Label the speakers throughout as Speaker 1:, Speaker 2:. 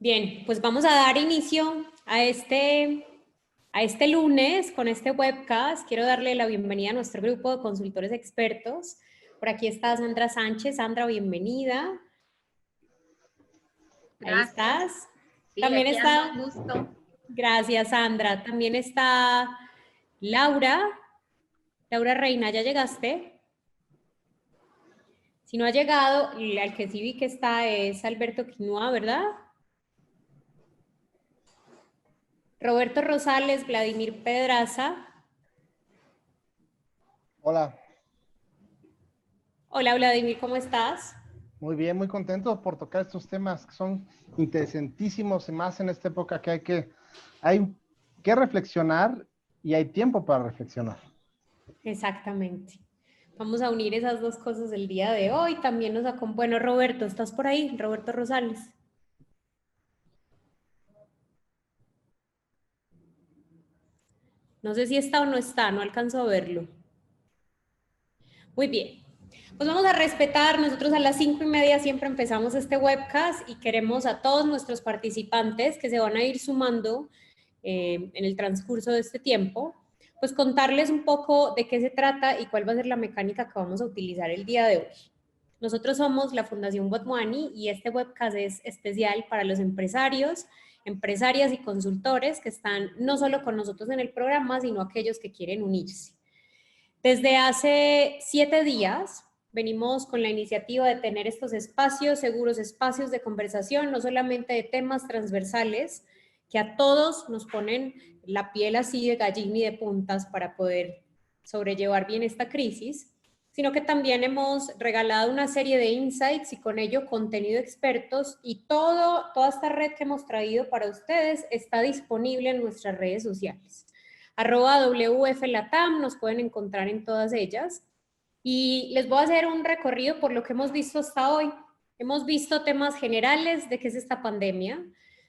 Speaker 1: Bien, pues vamos a dar inicio a este lunes con este webcast. Quiero darle la bienvenida a nuestro grupo de consultores expertos. Por aquí está Sandra Sánchez. Sandra, bienvenida. Ahí
Speaker 2: Gracias.
Speaker 1: estás.
Speaker 2: Sí,
Speaker 1: También
Speaker 2: aquí
Speaker 1: está.
Speaker 2: ando, gusto.
Speaker 1: Gracias, Sandra. También está Laura. Laura Reina, ¿ya llegaste? Si no ha llegado, al que sí vi que está es Alberto Quinua, ¿verdad? Roberto Rosales, Vladimir Pedraza.
Speaker 3: Hola.
Speaker 1: Hola, Vladimir, ¿cómo estás?
Speaker 3: Muy bien, muy contento por tocar estos temas que son interesantísimos y más en esta época que hay que reflexionar y hay tiempo para reflexionar.
Speaker 1: Exactamente. Vamos a unir esas dos cosas el día de hoy. También nos acompaña. Bueno, Roberto, ¿estás por ahí? Roberto Rosales. No sé si está o no está, no alcanzo a verlo. Muy bien. Pues vamos a respetar, nosotros a las 5:30 siempre empezamos este webcast y queremos a todos nuestros participantes que se van a ir sumando en el transcurso de este tiempo, pues contarles un poco de qué se trata y cuál va a ser la mecánica que vamos a utilizar el día de hoy. Nosotros somos la Fundación Botmuani y este webcast es especial para los empresarios, empresarias y consultores que están no solo con nosotros en el programa, sino aquellos que quieren unirse. Desde hace 7 días venimos con la iniciativa de tener estos espacios seguros, espacios de conversación, no solamente de temas transversales que a todos nos ponen la piel así de gallina y de puntas para poder sobrellevar bien esta crisis, sino que también hemos regalado una serie de insights y con ello contenido de expertos y toda esta red que hemos traído para ustedes está disponible en nuestras redes sociales. @WFLatam, nos pueden encontrar en todas ellas. Y les voy a hacer un recorrido por lo que hemos visto hasta hoy. Hemos visto temas generales de qué es esta pandemia,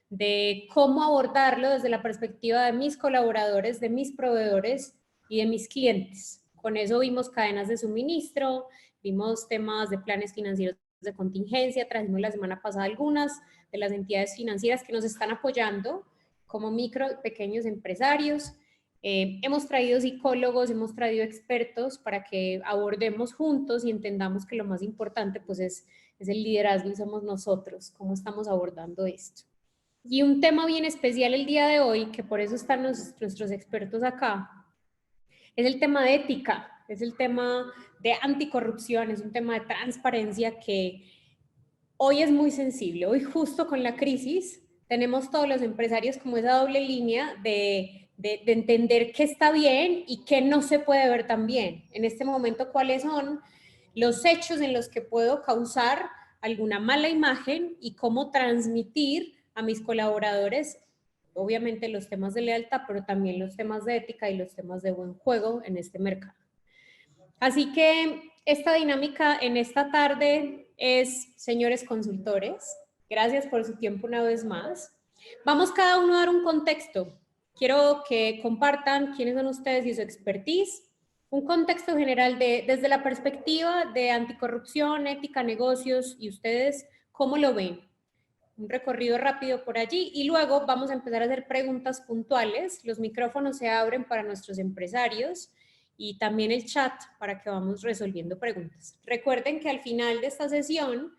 Speaker 1: de cómo abordarlo desde la perspectiva de mis colaboradores, de mis proveedores y de mis clientes. Con eso vimos cadenas de suministro, vimos temas de planes financieros de contingencia, trajimos la semana pasada algunas de las entidades financieras que nos están apoyando como micro y pequeños empresarios. Hemos traído psicólogos, hemos traído expertos para que abordemos juntos y entendamos que lo más importante pues es el liderazgo y somos nosotros, cómo estamos abordando esto. Y un tema bien especial el día de hoy, que por eso están nuestros expertos acá, es el tema de ética, es el tema de anticorrupción, es un tema de transparencia que hoy es muy sensible. Hoy justo con la crisis tenemos todos los empresarios como esa doble línea de entender qué está bien y qué no se puede ver tan bien. En este momento, ¿cuáles son los hechos en los que puedo causar alguna mala imagen y cómo transmitir a mis colaboradores, obviamente los temas de lealtad, pero también los temas de ética y los temas de buen juego en este mercado? Así que esta dinámica en esta tarde es, señores consultores, gracias por su tiempo una vez más. Vamos cada uno a dar un contexto. Quiero que compartan quiénes son ustedes y su expertise, un contexto general desde la perspectiva de anticorrupción, ética, negocios y ustedes, ¿cómo lo ven? Un recorrido rápido por allí y luego vamos a empezar a hacer preguntas puntuales. Los micrófonos se abren para nuestros empresarios y también el chat para que vamos resolviendo preguntas. Recuerden que al final de esta sesión,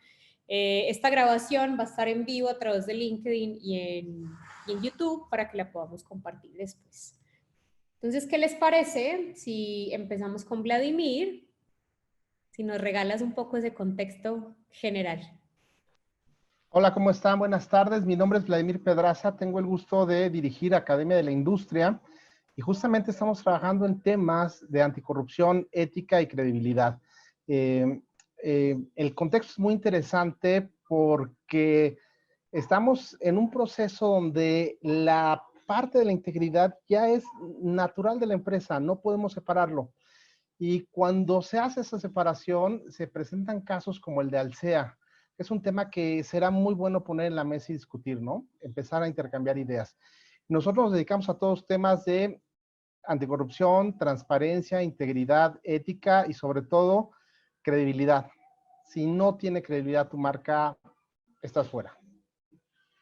Speaker 1: esta grabación va a estar en vivo a través de LinkedIn y en YouTube para que la podamos compartir después. Entonces, ¿qué les parece si empezamos con Vladimir? Si nos regalas un poco ese contexto general.
Speaker 3: Hola, ¿cómo están? Buenas tardes. Mi nombre es Vladimir Pedraza. Tengo el gusto de dirigir Academia de la Industria y justamente estamos trabajando en temas de anticorrupción, ética y credibilidad. El contexto es muy interesante porque estamos en un proceso donde la parte de la integridad ya es natural de la empresa, no podemos separarlo. Y cuando se hace esa separación, se presentan casos como el de Alsea. Es un tema que será muy bueno poner en la mesa y discutir, ¿no? Empezar a intercambiar ideas. Nosotros nos dedicamos a todos temas de anticorrupción, transparencia, integridad, ética y sobre todo credibilidad. Si no tiene credibilidad tu marca, estás fuera.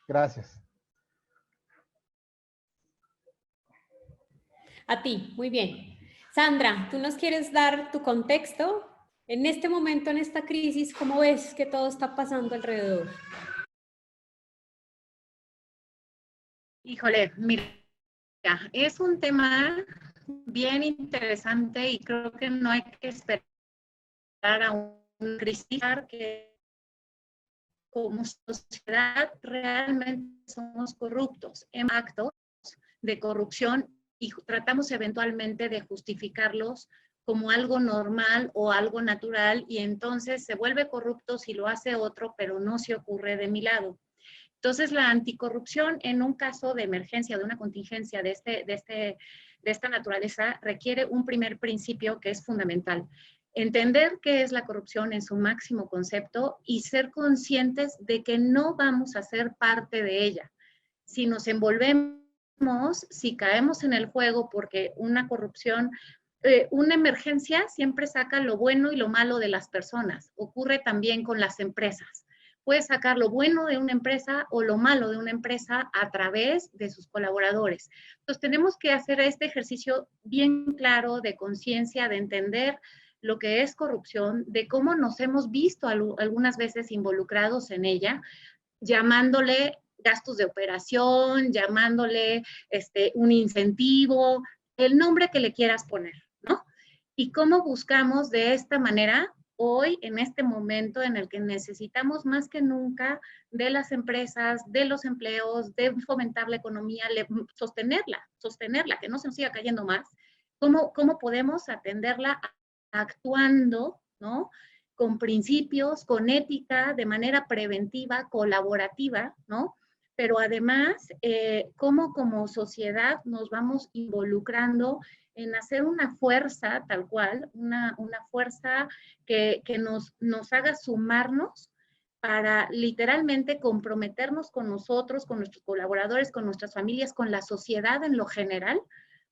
Speaker 3: Gracias.
Speaker 1: A ti, muy bien. Sandra, ¿tú nos quieres dar tu contexto? En este momento, en esta crisis, ¿cómo ves que todo está pasando alrededor?
Speaker 2: Híjole, mira, es un tema bien interesante y creo que no hay que esperar a un crisis que como sociedad realmente somos corruptos en actos de corrupción y tratamos eventualmente de justificarlos como algo normal o algo natural y entonces se vuelve corrupto si lo hace otro, pero no se ocurre de mi lado. Entonces, la anticorrupción en un caso de emergencia, de una contingencia de esta naturaleza, requiere un primer principio que es fundamental. Entender qué es la corrupción en su máximo concepto y ser conscientes de que no vamos a ser parte de ella. Si nos envolvemos, si caemos en el juego, porque una corrupción, una emergencia siempre saca lo bueno y lo malo de las personas. Ocurre también con las empresas. Puede sacar lo bueno de una empresa o lo malo de una empresa a través de sus colaboradores. Entonces tenemos que hacer este ejercicio bien claro de conciencia, de entender lo que es corrupción, de cómo nos hemos visto algunas veces involucrados en ella, llamándole gastos de operación, llamándole un incentivo, el nombre que le quieras poner, ¿no? Y cómo buscamos de esta manera hoy, en este momento en el que necesitamos más que nunca de las empresas, de los empleos, de fomentar la economía, sostenerla, que no se nos siga cayendo más, cómo podemos atenderla actuando, ¿no? Con principios, con ética, de manera preventiva, colaborativa, ¿no? Pero además, cómo como sociedad nos vamos involucrando en hacer una fuerza tal cual, una fuerza que nos haga sumarnos para literalmente comprometernos con nosotros, con nuestros colaboradores, con nuestras familias, con la sociedad en lo general,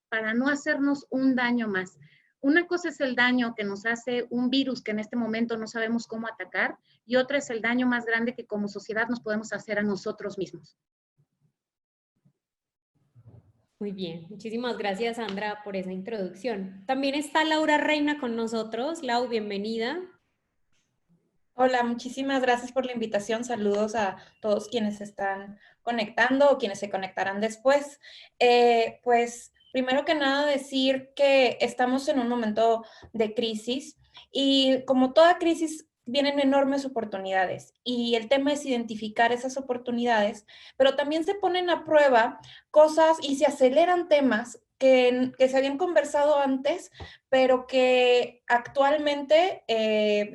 Speaker 2: para no hacernos un daño más. Una cosa es el daño que nos hace un virus que en este momento no sabemos cómo atacar y otra es el daño más grande que como sociedad nos podemos hacer a nosotros mismos.
Speaker 1: Muy bien, muchísimas gracias Sandra por esa introducción. También está Laura Reina con nosotros. Lau, bienvenida.
Speaker 4: Hola, muchísimas gracias por la invitación. Saludos a todos quienes se están conectando o quienes se conectarán después. Pues primero que nada decir que estamos en un momento de crisis y como toda crisis vienen enormes oportunidades y el tema es identificar esas oportunidades, pero también se ponen a prueba cosas y se aceleran temas que se habían conversado antes, pero que actualmente,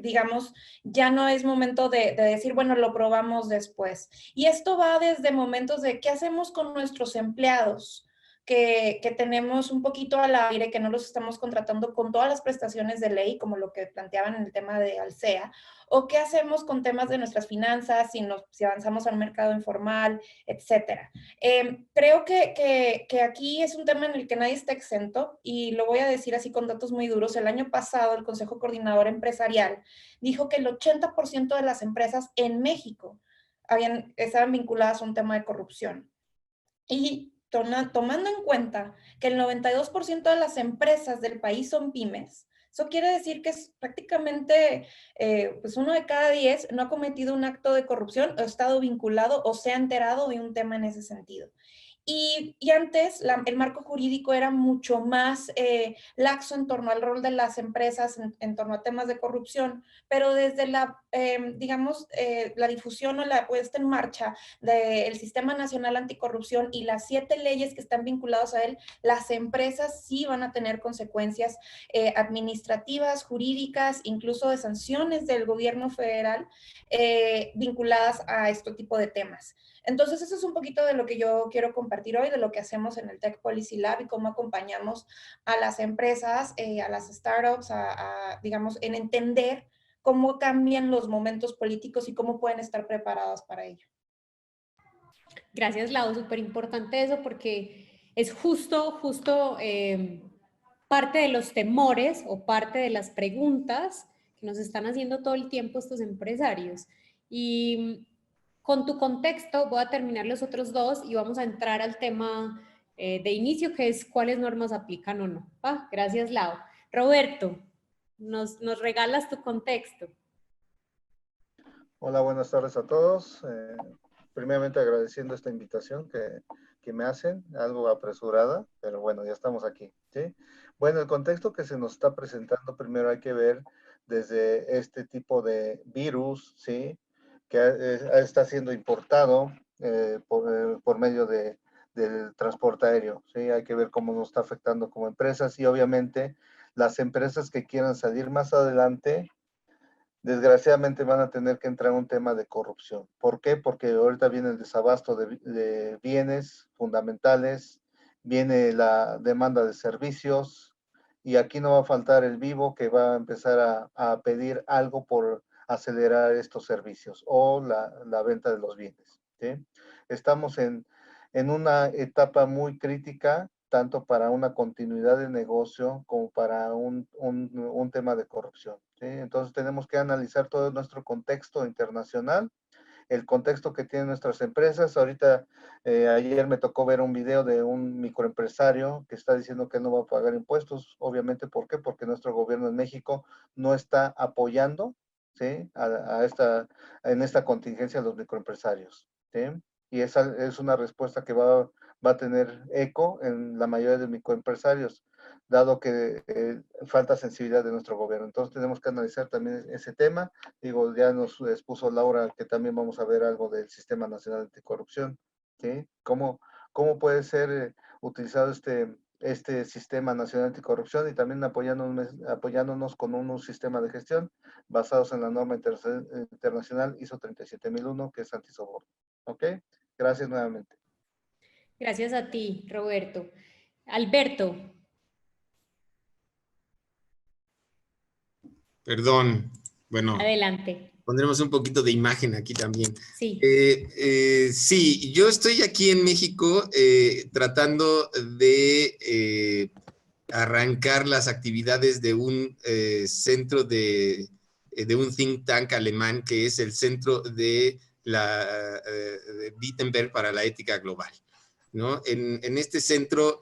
Speaker 4: digamos, ya no es momento de decir, bueno, lo probamos después. Y esto va desde momentos de qué hacemos con nuestros empleados, que tenemos un poquito al aire, que no los estamos contratando con todas las prestaciones de ley, como lo que planteaban en el tema de Alsea, o qué hacemos con temas de nuestras finanzas, si avanzamos al mercado informal, etcétera. Creo que aquí es un tema en el que nadie está exento y lo voy a decir así con datos muy duros. El año pasado el Consejo Coordinador Empresarial dijo que el 80% de las empresas en México estaban vinculadas a un tema de corrupción. Y tomando en cuenta que el 92% de las empresas del país son pymes, eso quiere decir que es prácticamente pues 1 de cada 10 no ha cometido un acto de corrupción o ha estado vinculado o se ha enterado de un tema en ese sentido. Y antes el marco jurídico era mucho más laxo en torno al rol de las empresas, en torno a temas de corrupción, pero desde la, digamos, la difusión o la puesta en marcha del Sistema Nacional Anticorrupción y las 7 leyes que están vinculadas a él, las empresas sí van a tener consecuencias administrativas, jurídicas, incluso de sanciones del gobierno federal vinculadas a este tipo de temas. Entonces, eso es un poquito de lo que yo quiero compartir hoy, de lo que hacemos en el Tech Policy Lab y cómo acompañamos a las empresas, a las startups, digamos, en entender cómo cambian los momentos políticos y cómo pueden estar preparadas para ello.
Speaker 1: Gracias, Lau, súper importante eso porque es justo parte de los temores o parte de las preguntas que nos están haciendo todo el tiempo estos empresarios. Y con tu contexto voy a terminar los otros dos y vamos a entrar al tema de inicio, que es cuáles normas aplican o no. ¿Va? Gracias, Lau. Roberto, nos regalas tu contexto.
Speaker 5: Hola, buenas tardes a todos. Primeramente agradeciendo esta invitación que me hacen, algo apresurada, pero bueno, ya estamos aquí, ¿sí? Bueno, el contexto que se nos está presentando primero hay que ver desde este tipo de virus, ¿sí? Que está siendo importado por medio del transporte aéreo, ¿sí? Hay que ver cómo nos está afectando como empresas y obviamente las empresas que quieran salir más adelante desgraciadamente van a tener que entrar en un tema de corrupción. ¿Por qué? Porque ahorita viene el desabasto de bienes fundamentales, viene la demanda de servicios y aquí no va a faltar el vivo que va a empezar a pedir algo por acelerar estos servicios o la venta de los bienes, ¿sí? Estamos en una etapa muy crítica tanto para una continuidad de negocio como para un tema de corrupción, ¿sí? Entonces tenemos que analizar todo nuestro contexto internacional, el contexto que tienen nuestras empresas. Ahorita, ayer me tocó ver un video de un microempresario que está diciendo que no va a pagar impuestos. Obviamente, ¿por qué? Porque nuestro gobierno en México no está apoyando, ¿sí? En esta contingencia a los microempresarios, ¿sí? Y esa es una respuesta que va a tener eco en la mayoría de microempresarios, dado que falta sensibilidad de nuestro gobierno. Entonces tenemos que analizar también ese tema. Digo, ya nos expuso Laura que también vamos a ver algo del Sistema Nacional Anticorrupción, ¿sí? ¿Cómo puede ser utilizado este Sistema Nacional Anticorrupción y también apoyándonos con un sistema de gestión basados en la norma internacional ISO 37001, que es antisoborno. ¿Ok? Gracias nuevamente.
Speaker 1: Gracias a ti, Roberto. Alberto.
Speaker 6: Perdón, bueno,
Speaker 1: Adelante.
Speaker 6: pondremos un poquito de imagen aquí también.
Speaker 1: Sí.
Speaker 6: Sí, yo estoy aquí en México tratando de arrancar las actividades de un centro de un think tank alemán que es el Centro de Wittenberg para la Ética Global, ¿no? En este centro,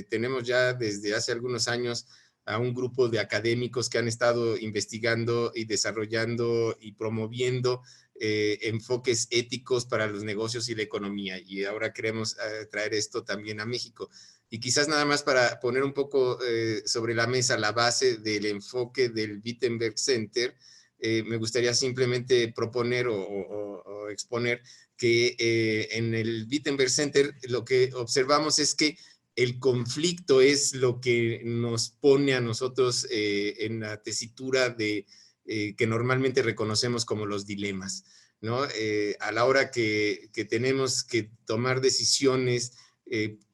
Speaker 6: tenemos ya desde hace algunos años a un grupo de académicos que han estado investigando y desarrollando y promoviendo enfoques éticos para los negocios y la economía. Y ahora queremos traer esto también a México. Y quizás nada más para poner un poco sobre la mesa la base del enfoque del Wittenberg Center, me gustaría simplemente proponer o exponer que en el Wittenberg Center lo que observamos es que el conflicto es lo que nos pone a nosotros en la tesitura de que normalmente reconocemos como los dilemas, ¿no? A la hora que tenemos que tomar decisiones,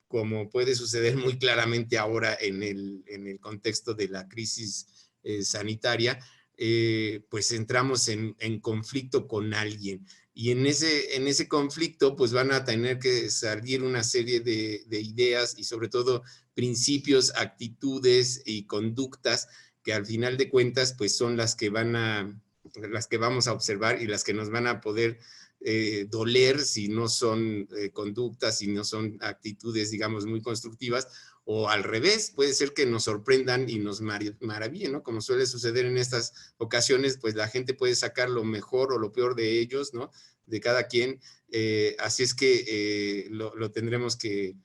Speaker 6: como puede suceder muy claramente ahora en el contexto de la crisis sanitaria, pues entramos en conflicto con alguien. Y en ese conflicto, pues van a tener que salir una serie de ideas y sobre todo principios, actitudes y conductas que al final de cuentas, pues son las que vamos a observar y las que nos van a poder doler si no son conductas, si no son actitudes, digamos, muy constructivas, o al revés, puede ser que nos sorprendan y nos maravillen, ¿no? Como suele suceder en estas ocasiones, pues la gente puede sacar lo mejor o lo peor de ellos, ¿no? De cada quien, así es que lo tendremos que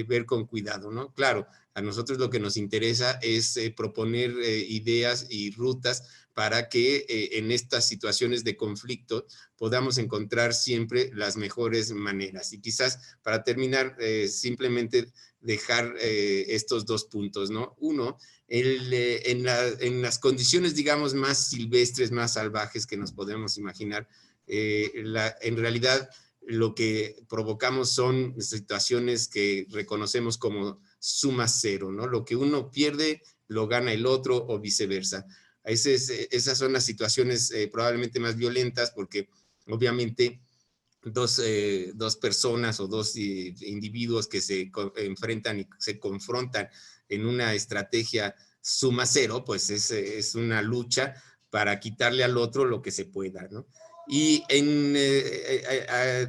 Speaker 6: ver con cuidado, ¿no? Claro, a nosotros lo que nos interesa es proponer ideas y rutas para que en estas situaciones de conflicto podamos encontrar siempre las mejores maneras. Y quizás para terminar, simplemente dejar estos dos puntos, ¿no? Uno, en las condiciones, digamos, más silvestres, más salvajes que nos podemos imaginar, en realidad lo que provocamos son situaciones que reconocemos como suma cero, ¿no? Lo que uno pierde, lo gana el otro o viceversa. Esas son las situaciones probablemente más violentas porque obviamente dos personas o dos individuos que se enfrentan y se confrontan en una estrategia suma cero, pues es una lucha para quitarle al otro lo que se pueda, ¿no? Y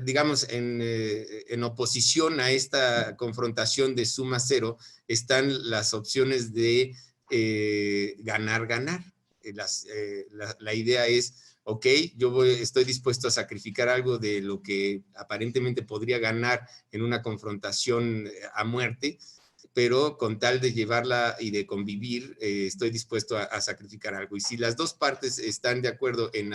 Speaker 6: digamos, en oposición a esta confrontación de suma cero, están las opciones de ganar, ganar. La idea es, ok, estoy dispuesto a sacrificar algo de lo que aparentemente podría ganar en una confrontación a muerte, pero con tal de llevarla y de convivir, estoy dispuesto a sacrificar algo. Y si las dos partes están de acuerdo en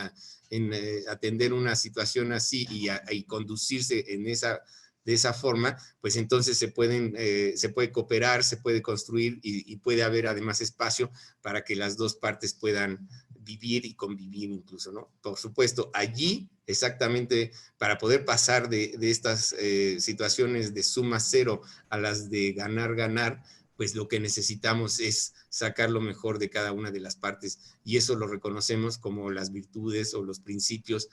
Speaker 6: atender una situación así y conducirse de esa forma, pues entonces se puede cooperar, se puede construir y puede haber además espacio para que las dos partes puedan vivir y convivir incluso, ¿no? Por supuesto, allí exactamente para poder pasar de estas situaciones de suma cero a las de ganar, ganar, pues lo que necesitamos es sacar lo mejor de cada una de las partes y eso lo reconocemos como las virtudes o los principios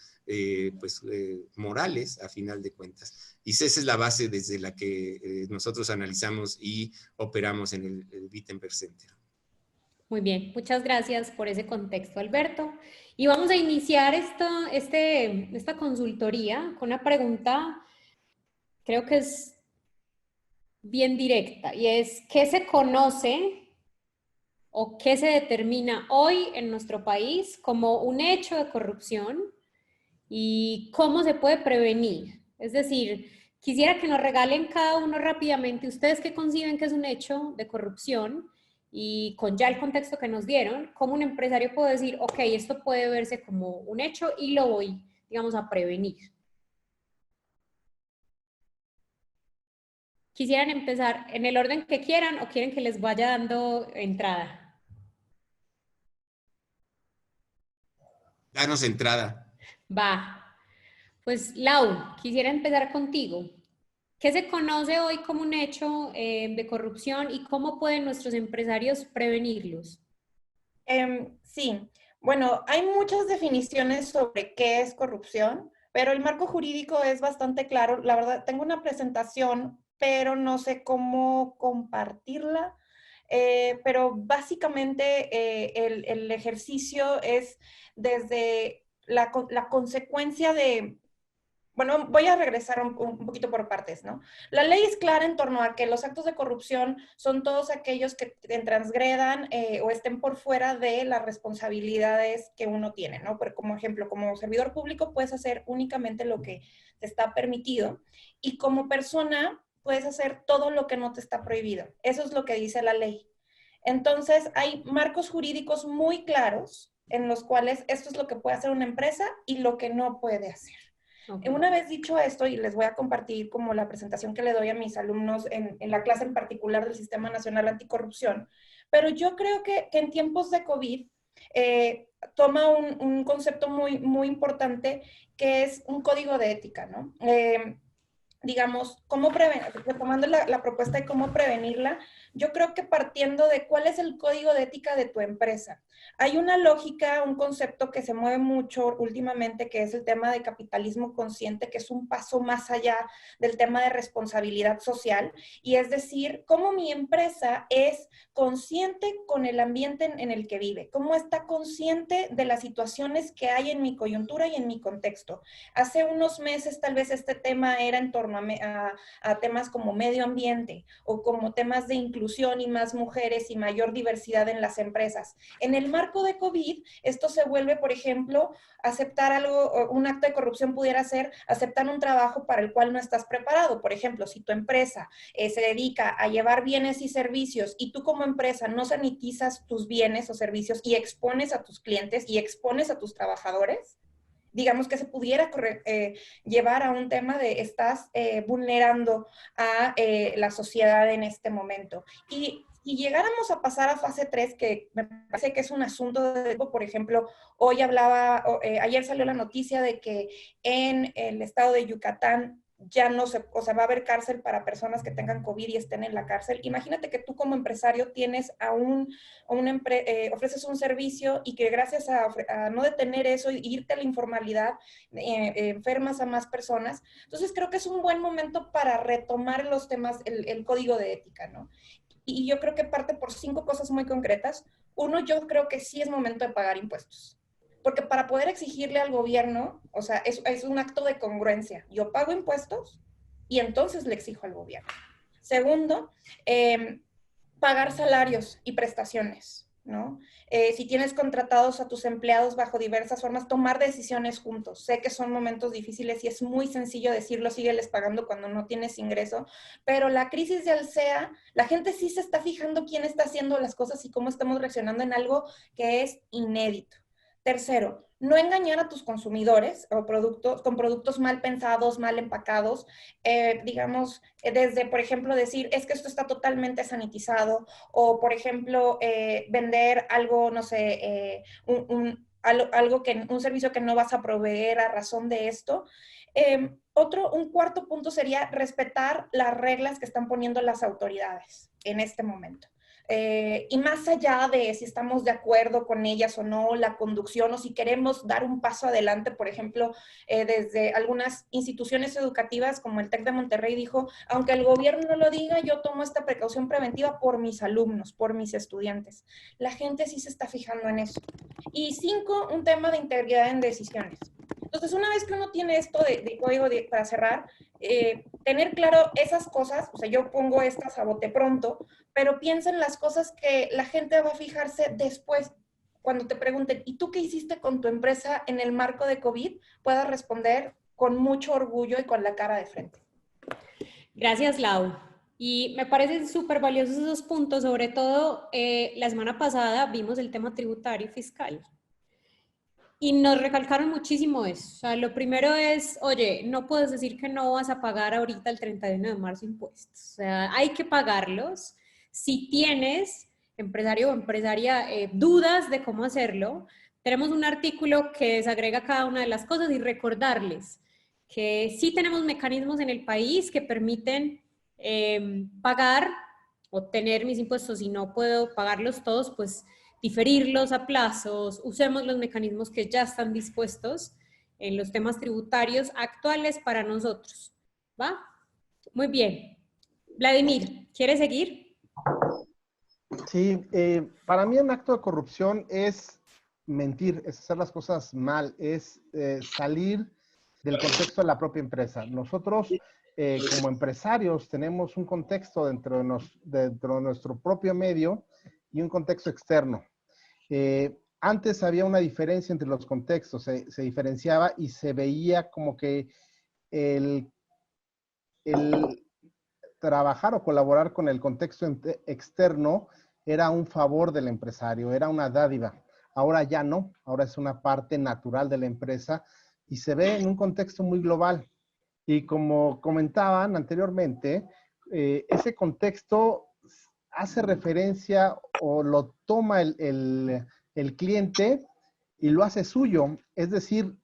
Speaker 6: morales a final de cuentas. Y esa es la base desde la que nosotros analizamos y operamos en el Wittenberg Center.
Speaker 1: Muy bien, muchas gracias por ese contexto, Alberto. Y vamos a iniciar esta consultoría con una pregunta, creo que es bien directa, y es, ¿qué se conoce o qué se determina hoy en nuestro país como un hecho de corrupción y cómo se puede prevenir? Es decir, quisiera que nos regalen cada uno rápidamente, ustedes qué conciben que es un hecho de corrupción y con ya el contexto que nos dieron, cómo un empresario puede decir, ok, esto puede verse como un hecho y lo voy, digamos, a prevenir. ¿Quisieran empezar en el orden que quieran o quieren que les vaya dando entrada?
Speaker 6: Danos entrada.
Speaker 1: Va. Pues Lau, quisiera empezar contigo. ¿Qué se conoce hoy como un hecho de corrupción y cómo pueden nuestros empresarios prevenirlos?
Speaker 4: Sí, bueno, hay muchas definiciones sobre qué es corrupción, pero el marco jurídico es bastante claro. La verdad, tengo una presentación, pero no sé cómo compartirla. Pero básicamente el ejercicio es desde la consecuencia de... Bueno, voy a regresar un poquito por partes, ¿no? La ley es clara en torno a que los actos de corrupción son todos aquellos que transgredan o estén por fuera de las responsabilidades que uno tiene, ¿no? Pero como ejemplo, como servidor público puedes hacer únicamente lo que te está permitido y como persona puedes hacer todo lo que no te está prohibido. Eso es lo que dice la ley. Entonces, hay marcos jurídicos muy claros en los cuales esto es lo que puede hacer una empresa y lo que no puede hacer. Okay. Una vez dicho esto, y les voy a compartir como la presentación que le doy a mis alumnos en la clase en particular del Sistema Nacional Anticorrupción, pero yo creo que en tiempos de COVID toma un concepto muy importante que es un código de ética, ¿no? Digamos, retomando la propuesta de cómo prevenirla, yo creo que partiendo de cuál es el código de ética de tu empresa. Hay una lógica, un concepto que se mueve mucho últimamente, que es el tema de capitalismo consciente, que es un paso más allá del tema de responsabilidad social, y es decir, cómo mi empresa es consciente con el ambiente en el que vive, cómo está consciente de las situaciones que hay en mi coyuntura y en mi contexto. Hace unos meses tal vez este tema era en torno a temas como medio ambiente o como temas de inclusión y más mujeres y mayor diversidad en las empresas. En el marco de COVID, esto se vuelve, por ejemplo, aceptar algo, un acto de corrupción pudiera ser aceptar un trabajo para el cual no estás preparado. Por ejemplo, si tu empresa se dedica a llevar bienes y servicios y tú como empresa no sanitizas tus bienes o servicios y expones a tus clientes y expones a tus trabajadores, digamos que se pudiera llevar a un tema de estás vulnerando a la sociedad en este momento. Y si llegáramos a pasar a fase 3, que me parece que es un asunto de, por ejemplo, ayer salió la noticia de que en el estado de Yucatán ya no se, o sea, va a haber cárcel para personas que tengan COVID y estén en la cárcel. Imagínate que tú como empresario tienes ofreces un servicio y que gracias a no detener eso y irte a la informalidad, enfermas a más personas. Entonces creo que es un buen momento para retomar los temas, el código de ética, ¿no? Y yo creo que parte por 5 cosas muy concretas. Uno, yo creo que sí es momento de pagar impuestos. Porque para poder exigirle al gobierno, o sea, es un acto de congruencia. Yo pago impuestos y entonces le exijo al gobierno. Segundo, pagar salarios y prestaciones, ¿no? Si tienes contratados a tus empleados bajo diversas formas, tomar decisiones juntos. Sé que son momentos difíciles y es muy sencillo decirlo, sígueles pagando cuando no tienes ingreso, pero la crisis de Alsea, la gente sí se está fijando quién está haciendo las cosas y cómo estamos reaccionando en algo que es inédito. Tercero, no engañar a tus consumidores o con productos mal pensados, mal empacados, digamos, desde, por ejemplo, decir, es que esto está totalmente sanitizado, o, por ejemplo, vender algo, no sé, un servicio que no vas a proveer a razón de esto. Un cuarto punto sería respetar las reglas que están poniendo las autoridades en este momento. Y más allá de si estamos de acuerdo con ellas o no, la conducción, o si queremos dar un paso adelante, por ejemplo, desde algunas instituciones educativas como el TEC de Monterrey dijo, aunque el gobierno no lo diga, yo tomo esta precaución preventiva por mis alumnos, por mis estudiantes. La gente sí se está fijando en eso. Y 5, un tema de integridad en decisiones. Entonces, una vez que uno tiene esto de código para cerrar, tener claro esas cosas, o sea, yo pongo estas a bote pronto, pero piensa en las cosas que la gente va a fijarse después, cuando te pregunten, ¿y tú qué hiciste con tu empresa en el marco de COVID? Puedas responder con mucho orgullo y con la cara de frente.
Speaker 1: Gracias, Lau. Y me parecen súper valiosos esos puntos, sobre todo la semana pasada vimos el tema tributario y fiscal. Y nos recalcaron muchísimo eso. O sea, lo primero es, oye, no puedes decir que no vas a pagar ahorita el 31 de marzo impuestos. O sea, hay que pagarlos. Si tienes, empresario o empresaria, dudas de cómo hacerlo, tenemos un artículo que desagrega cada una de las cosas y recordarles que sí tenemos mecanismos en el país que permiten pagar o tener mis impuestos y no puedo pagarlos todos, pues diferirlos a plazos, usemos los mecanismos que ya están dispuestos en los temas tributarios actuales para nosotros. ¿Va? Muy bien. Vladimir, ¿quieres seguir?
Speaker 3: Sí, para mí un acto de corrupción es mentir, es hacer las cosas mal, es salir del contexto de la propia empresa. Nosotros, como empresarios, tenemos un contexto dentro de nuestro propio medio y un contexto externo. Antes había una diferencia entre los contextos, se diferenciaba y se veía como que el trabajar o colaborar con el contexto externo era un favor del empresario, era una dádiva. Ahora ya no, ahora es una parte natural de la empresa y se ve en un contexto muy global. Y como comentaban anteriormente, ese contexto hace referencia o lo toma el cliente y lo hace suyo. Es decir,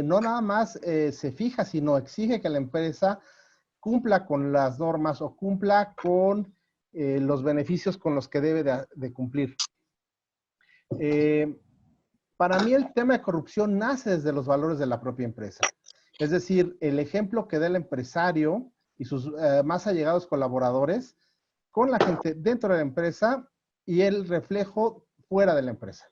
Speaker 3: no nada más se fija, sino exige que la empresa cumpla con las normas o cumpla con los beneficios con los que debe de cumplir. Para mí el tema de corrupción nace desde los valores de la propia empresa. Es decir, el ejemplo que da el empresario y sus más allegados colaboradores con la gente dentro de la empresa y el reflejo fuera de la empresa.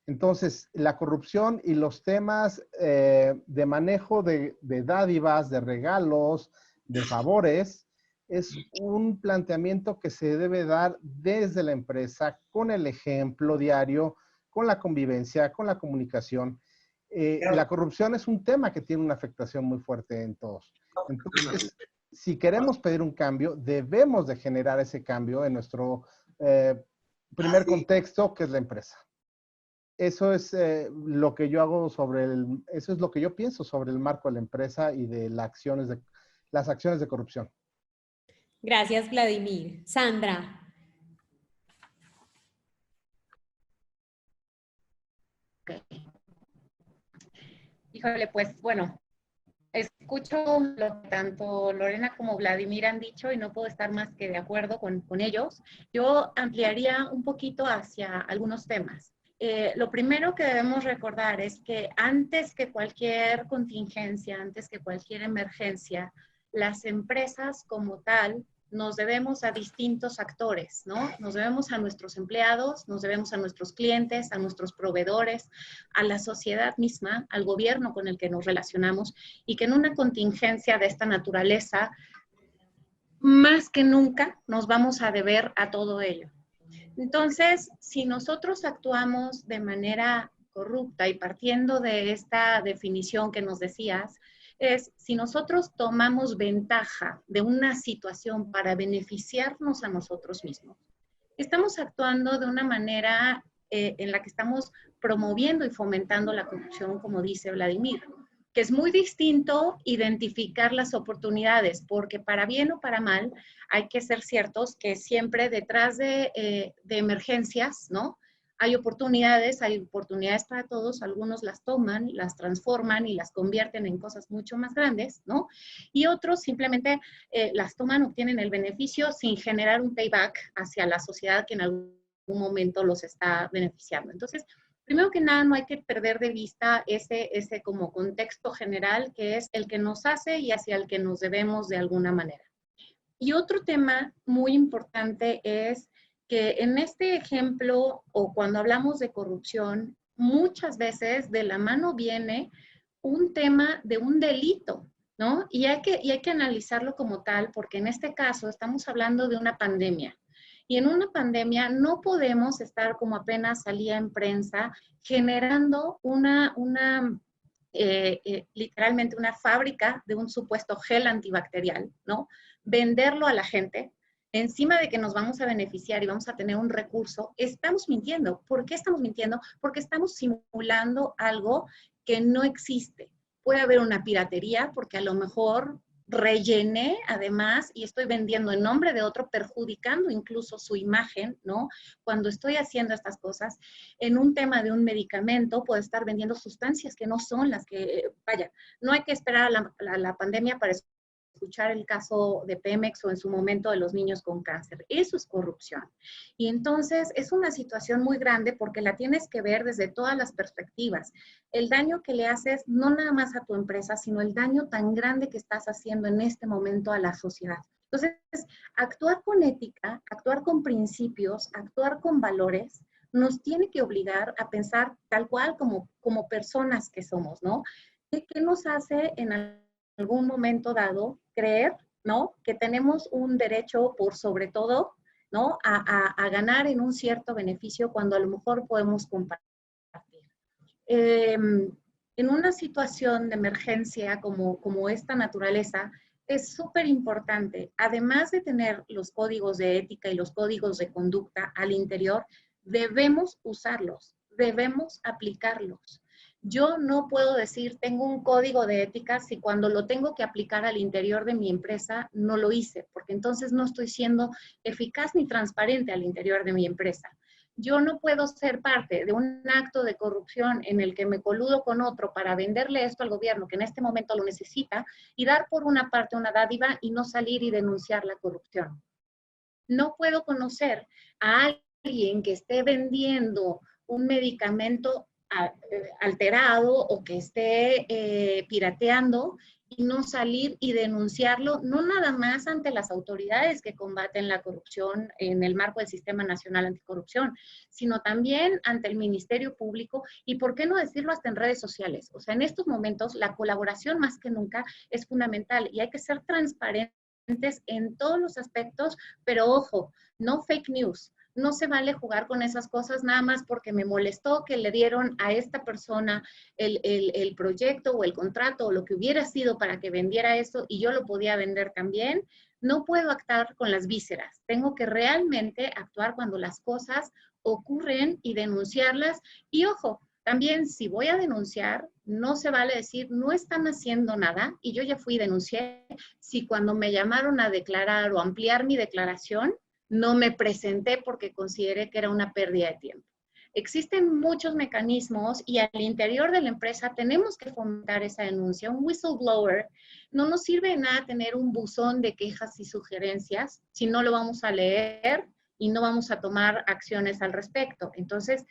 Speaker 3: Entonces, la corrupción y los temas de manejo de dádivas, de regalos, de favores, es un planteamiento que se debe dar desde la empresa con el ejemplo diario, con la convivencia, con la comunicación. La corrupción es un tema que tiene una afectación muy fuerte en todos. Entonces, si queremos pedir un cambio, debemos de generar ese cambio en nuestro primer contexto, que es la empresa. Eso es lo que yo hago eso es lo que yo pienso sobre el marco de la empresa y de las acciones de corrupción.
Speaker 1: Gracias, Vladimir. Sandra.
Speaker 2: Okay. Híjole, pues bueno, escucho lo que tanto Lorena como Vladimir han dicho y no puedo estar más que de acuerdo con ellos. Yo ampliaría un poquito hacia algunos temas. Lo primero que debemos recordar es que antes que cualquier contingencia, antes que cualquier emergencia, las empresas como tal nos debemos a distintos actores, ¿no? Nos debemos a nuestros empleados, nos debemos a nuestros clientes, a nuestros proveedores, a la sociedad misma, al gobierno con el que nos relacionamos, y que en una contingencia de esta naturaleza, más que nunca, nos vamos a deber a todo ello. Entonces, si nosotros actuamos de manera corrupta y partiendo de esta definición que nos decías, es si nosotros tomamos ventaja de una situación para beneficiarnos a nosotros mismos, estamos actuando de una manera en la que estamos promoviendo y fomentando la corrupción, como dice Vladimir, que es muy distinto identificar las oportunidades, porque para bien o para mal hay que ser ciertos que siempre detrás de emergencias, ¿no? Hay oportunidades para todos, algunos las toman, las transforman y las convierten en cosas mucho más grandes, ¿no? Y otros simplemente las toman, obtienen el beneficio sin generar un payback hacia la sociedad que en algún momento los está beneficiando. Entonces, primero que nada, no hay que perder de vista ese como contexto general que es el que nos hace y hacia el que nos debemos de alguna manera. Y otro tema muy importante es que en este ejemplo o cuando hablamos de corrupción, muchas veces de la mano viene un tema de un delito, ¿no? Y hay que analizarlo como tal, porque en este caso estamos hablando de una pandemia. Y en una pandemia no podemos estar, como apenas salía en prensa, generando literalmente una fábrica de un supuesto gel antibacterial, ¿no? Venderlo a la gente, encima de que nos vamos a beneficiar y vamos a tener un recurso, estamos mintiendo. ¿Por qué estamos mintiendo? Porque estamos simulando algo que no existe. Puede haber una piratería porque a lo mejor rellené además y estoy vendiendo en nombre de otro, perjudicando incluso su imagen, ¿no? Cuando estoy haciendo estas cosas, en un tema de un medicamento, puedo estar vendiendo sustancias que no son las que, vaya, no hay que esperar a la pandemia para escuchar el caso de Pemex o en su momento de los niños con cáncer. Eso es corrupción. Y entonces es una situación muy grande porque la tienes que ver desde todas las perspectivas. El daño que le haces no nada más a tu empresa, sino el daño tan grande que estás haciendo en este momento a la sociedad. Entonces, actuar con ética, actuar con principios, actuar con valores, nos tiene que obligar a pensar tal cual como personas que somos, ¿no? ¿Qué nos hace en algún momento dado creer, ¿no? Que tenemos un derecho por sobre todo, ¿no? A ganar en un cierto beneficio cuando a lo mejor podemos compartir. En una situación de emergencia como esta naturaleza, es súper importante, además de tener los códigos de ética y los códigos de conducta al interior, debemos usarlos, debemos aplicarlos. Yo no puedo decir, tengo un código de ética si cuando lo tengo que aplicar al interior de mi empresa no lo hice, porque entonces no estoy siendo eficaz ni transparente al interior de mi empresa. Yo no puedo ser parte de un acto de corrupción en el que me coludo con otro para venderle esto al gobierno que en este momento lo necesita y dar por una parte una dádiva y no salir y denunciar la corrupción. No puedo conocer a alguien que esté vendiendo un medicamento alterado o que esté pirateando y no salir y denunciarlo, no nada más ante las autoridades que combaten la corrupción en el marco del Sistema Nacional Anticorrupción, sino también ante el Ministerio Público y, ¿por qué no decirlo, hasta en redes sociales? O sea, en estos momentos la colaboración más que nunca es fundamental y hay que ser transparentes en todos los aspectos, pero ojo, no fake news. No se vale jugar con esas cosas nada más porque me molestó que le dieron a esta persona el proyecto o el contrato o lo que hubiera sido para que vendiera eso y yo lo podía vender también. No puedo actuar con las vísceras. Tengo que realmente actuar cuando las cosas ocurren y denunciarlas. Y ojo, también si voy a denunciar, no se vale decir no están haciendo nada y yo ya fui y denuncié. Si cuando me llamaron a declarar o ampliar mi declaración, no me presenté porque consideré que era una pérdida de tiempo. Existen muchos mecanismos y al interior de la empresa tenemos que fomentar esa denuncia. Un whistleblower no nos sirve de nada tener un buzón de quejas y sugerencias si no lo vamos a leer y no vamos a tomar acciones al respecto. Entonces,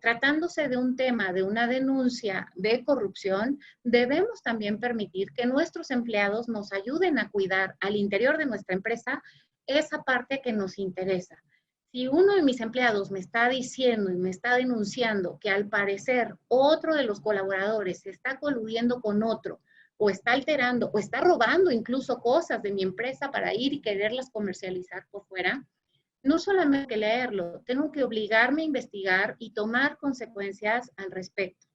Speaker 2: tratándose de un tema, de una denuncia de corrupción, debemos también permitir que nuestros empleados nos ayuden a cuidar al interior de nuestra empresa esa parte que nos interesa. Si uno de mis empleados me está diciendo y me está denunciando que al parecer otro de los colaboradores se está coludiendo con otro, o está alterando, o está robando incluso cosas de mi empresa para ir y quererlas comercializar por fuera, no solamente que leerlo, tengo que obligarme a investigar y tomar consecuencias al respecto.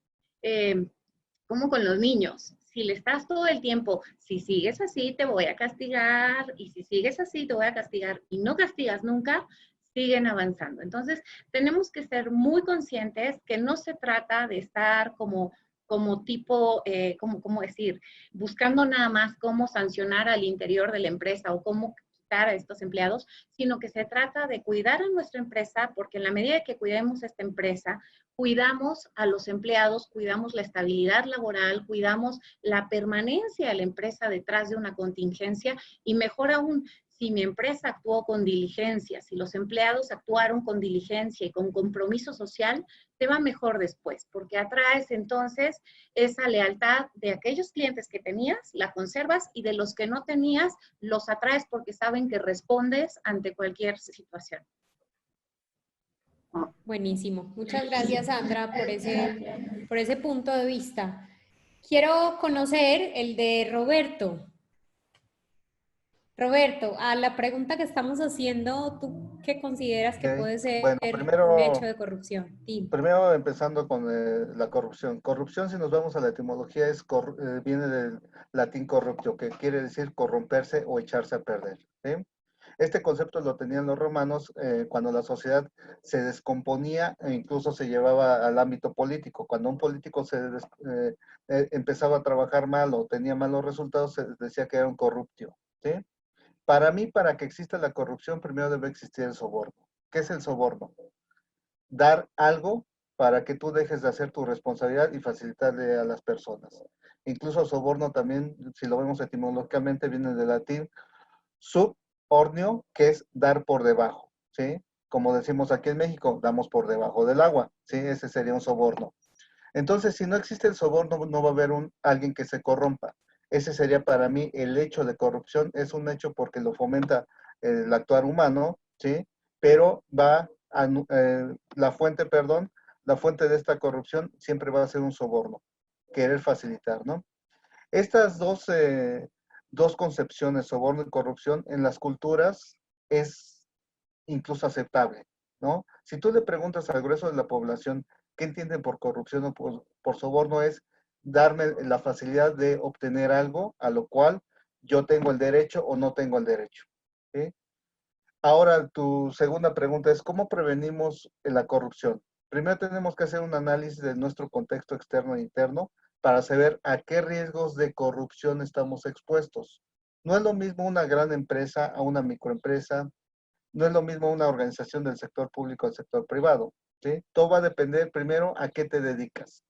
Speaker 2: Como con los niños, si le estás todo el tiempo, si sigues así te voy a castigar, y si sigues así te voy a castigar, y no castigas nunca, siguen avanzando. Entonces, tenemos que ser muy conscientes que no se trata de estar como tipo, ¿cómo decir? Buscando nada más cómo sancionar al interior de la empresa o cómo quitar a estos empleados, sino que se trata de cuidar a nuestra empresa, porque en la medida que cuidemos esta empresa, cuidamos a los empleados, cuidamos la estabilidad laboral, cuidamos la permanencia de la empresa detrás de una contingencia, y mejor aún, si mi empresa actuó con diligencia, si los empleados actuaron con diligencia y con compromiso social, te va mejor después, porque atraes entonces esa lealtad de aquellos clientes que tenías, la conservas, y de los que no tenías, los atraes porque saben que respondes ante cualquier situación.
Speaker 1: Buenísimo. Muchas gracias, Sandra, por ese punto de vista. Quiero conocer el de Roberto. Roberto, a la pregunta que estamos haciendo, ¿tú qué consideras que puede ser
Speaker 5: Bueno,
Speaker 1: un hecho de corrupción? Sí.
Speaker 5: Primero empezando con la corrupción. Corrupción, si nos vamos a la etimología, viene del latín corruptio, que quiere decir corromperse o echarse a perder. ¿Sí? Este concepto lo tenían los romanos cuando la sociedad se descomponía e incluso se llevaba al ámbito político. Cuando un político empezaba a trabajar mal o tenía malos resultados, se decía que era un corruptio. ¿Sí? Para mí, para que exista la corrupción, primero debe existir el soborno. ¿Qué es el soborno? Dar algo para que tú dejes de hacer tu responsabilidad y facilitarle a las personas. Incluso soborno también, si lo vemos etimológicamente, viene del latín subornio, que es dar por debajo, ¿sí? Como decimos aquí en México, damos por debajo del agua, ¿sí? Ese sería un soborno. Entonces, si no existe el soborno, no va a haber alguien que se corrompa. Ese sería para mí el hecho de corrupción. Es un hecho porque lo fomenta el actuar humano, ¿sí? Pero la fuente de esta corrupción siempre va a ser un soborno, querer facilitar, ¿no? Estas dos concepciones, soborno y corrupción, en las culturas es incluso aceptable, ¿no? Si tú le preguntas al grueso de la población qué entienden por corrupción o por soborno, es darme la facilidad de obtener algo a lo cual yo tengo el derecho o no tengo el derecho, ¿sí? Ahora, tu segunda pregunta es, ¿cómo prevenimos la corrupción? Primero tenemos que hacer un análisis de nuestro contexto externo e interno para saber a qué riesgos de corrupción estamos expuestos. No es lo mismo una gran empresa a una microempresa, no es lo mismo una organización del sector público al sector privado, ¿sí? Todo va a depender primero a qué te dedicas.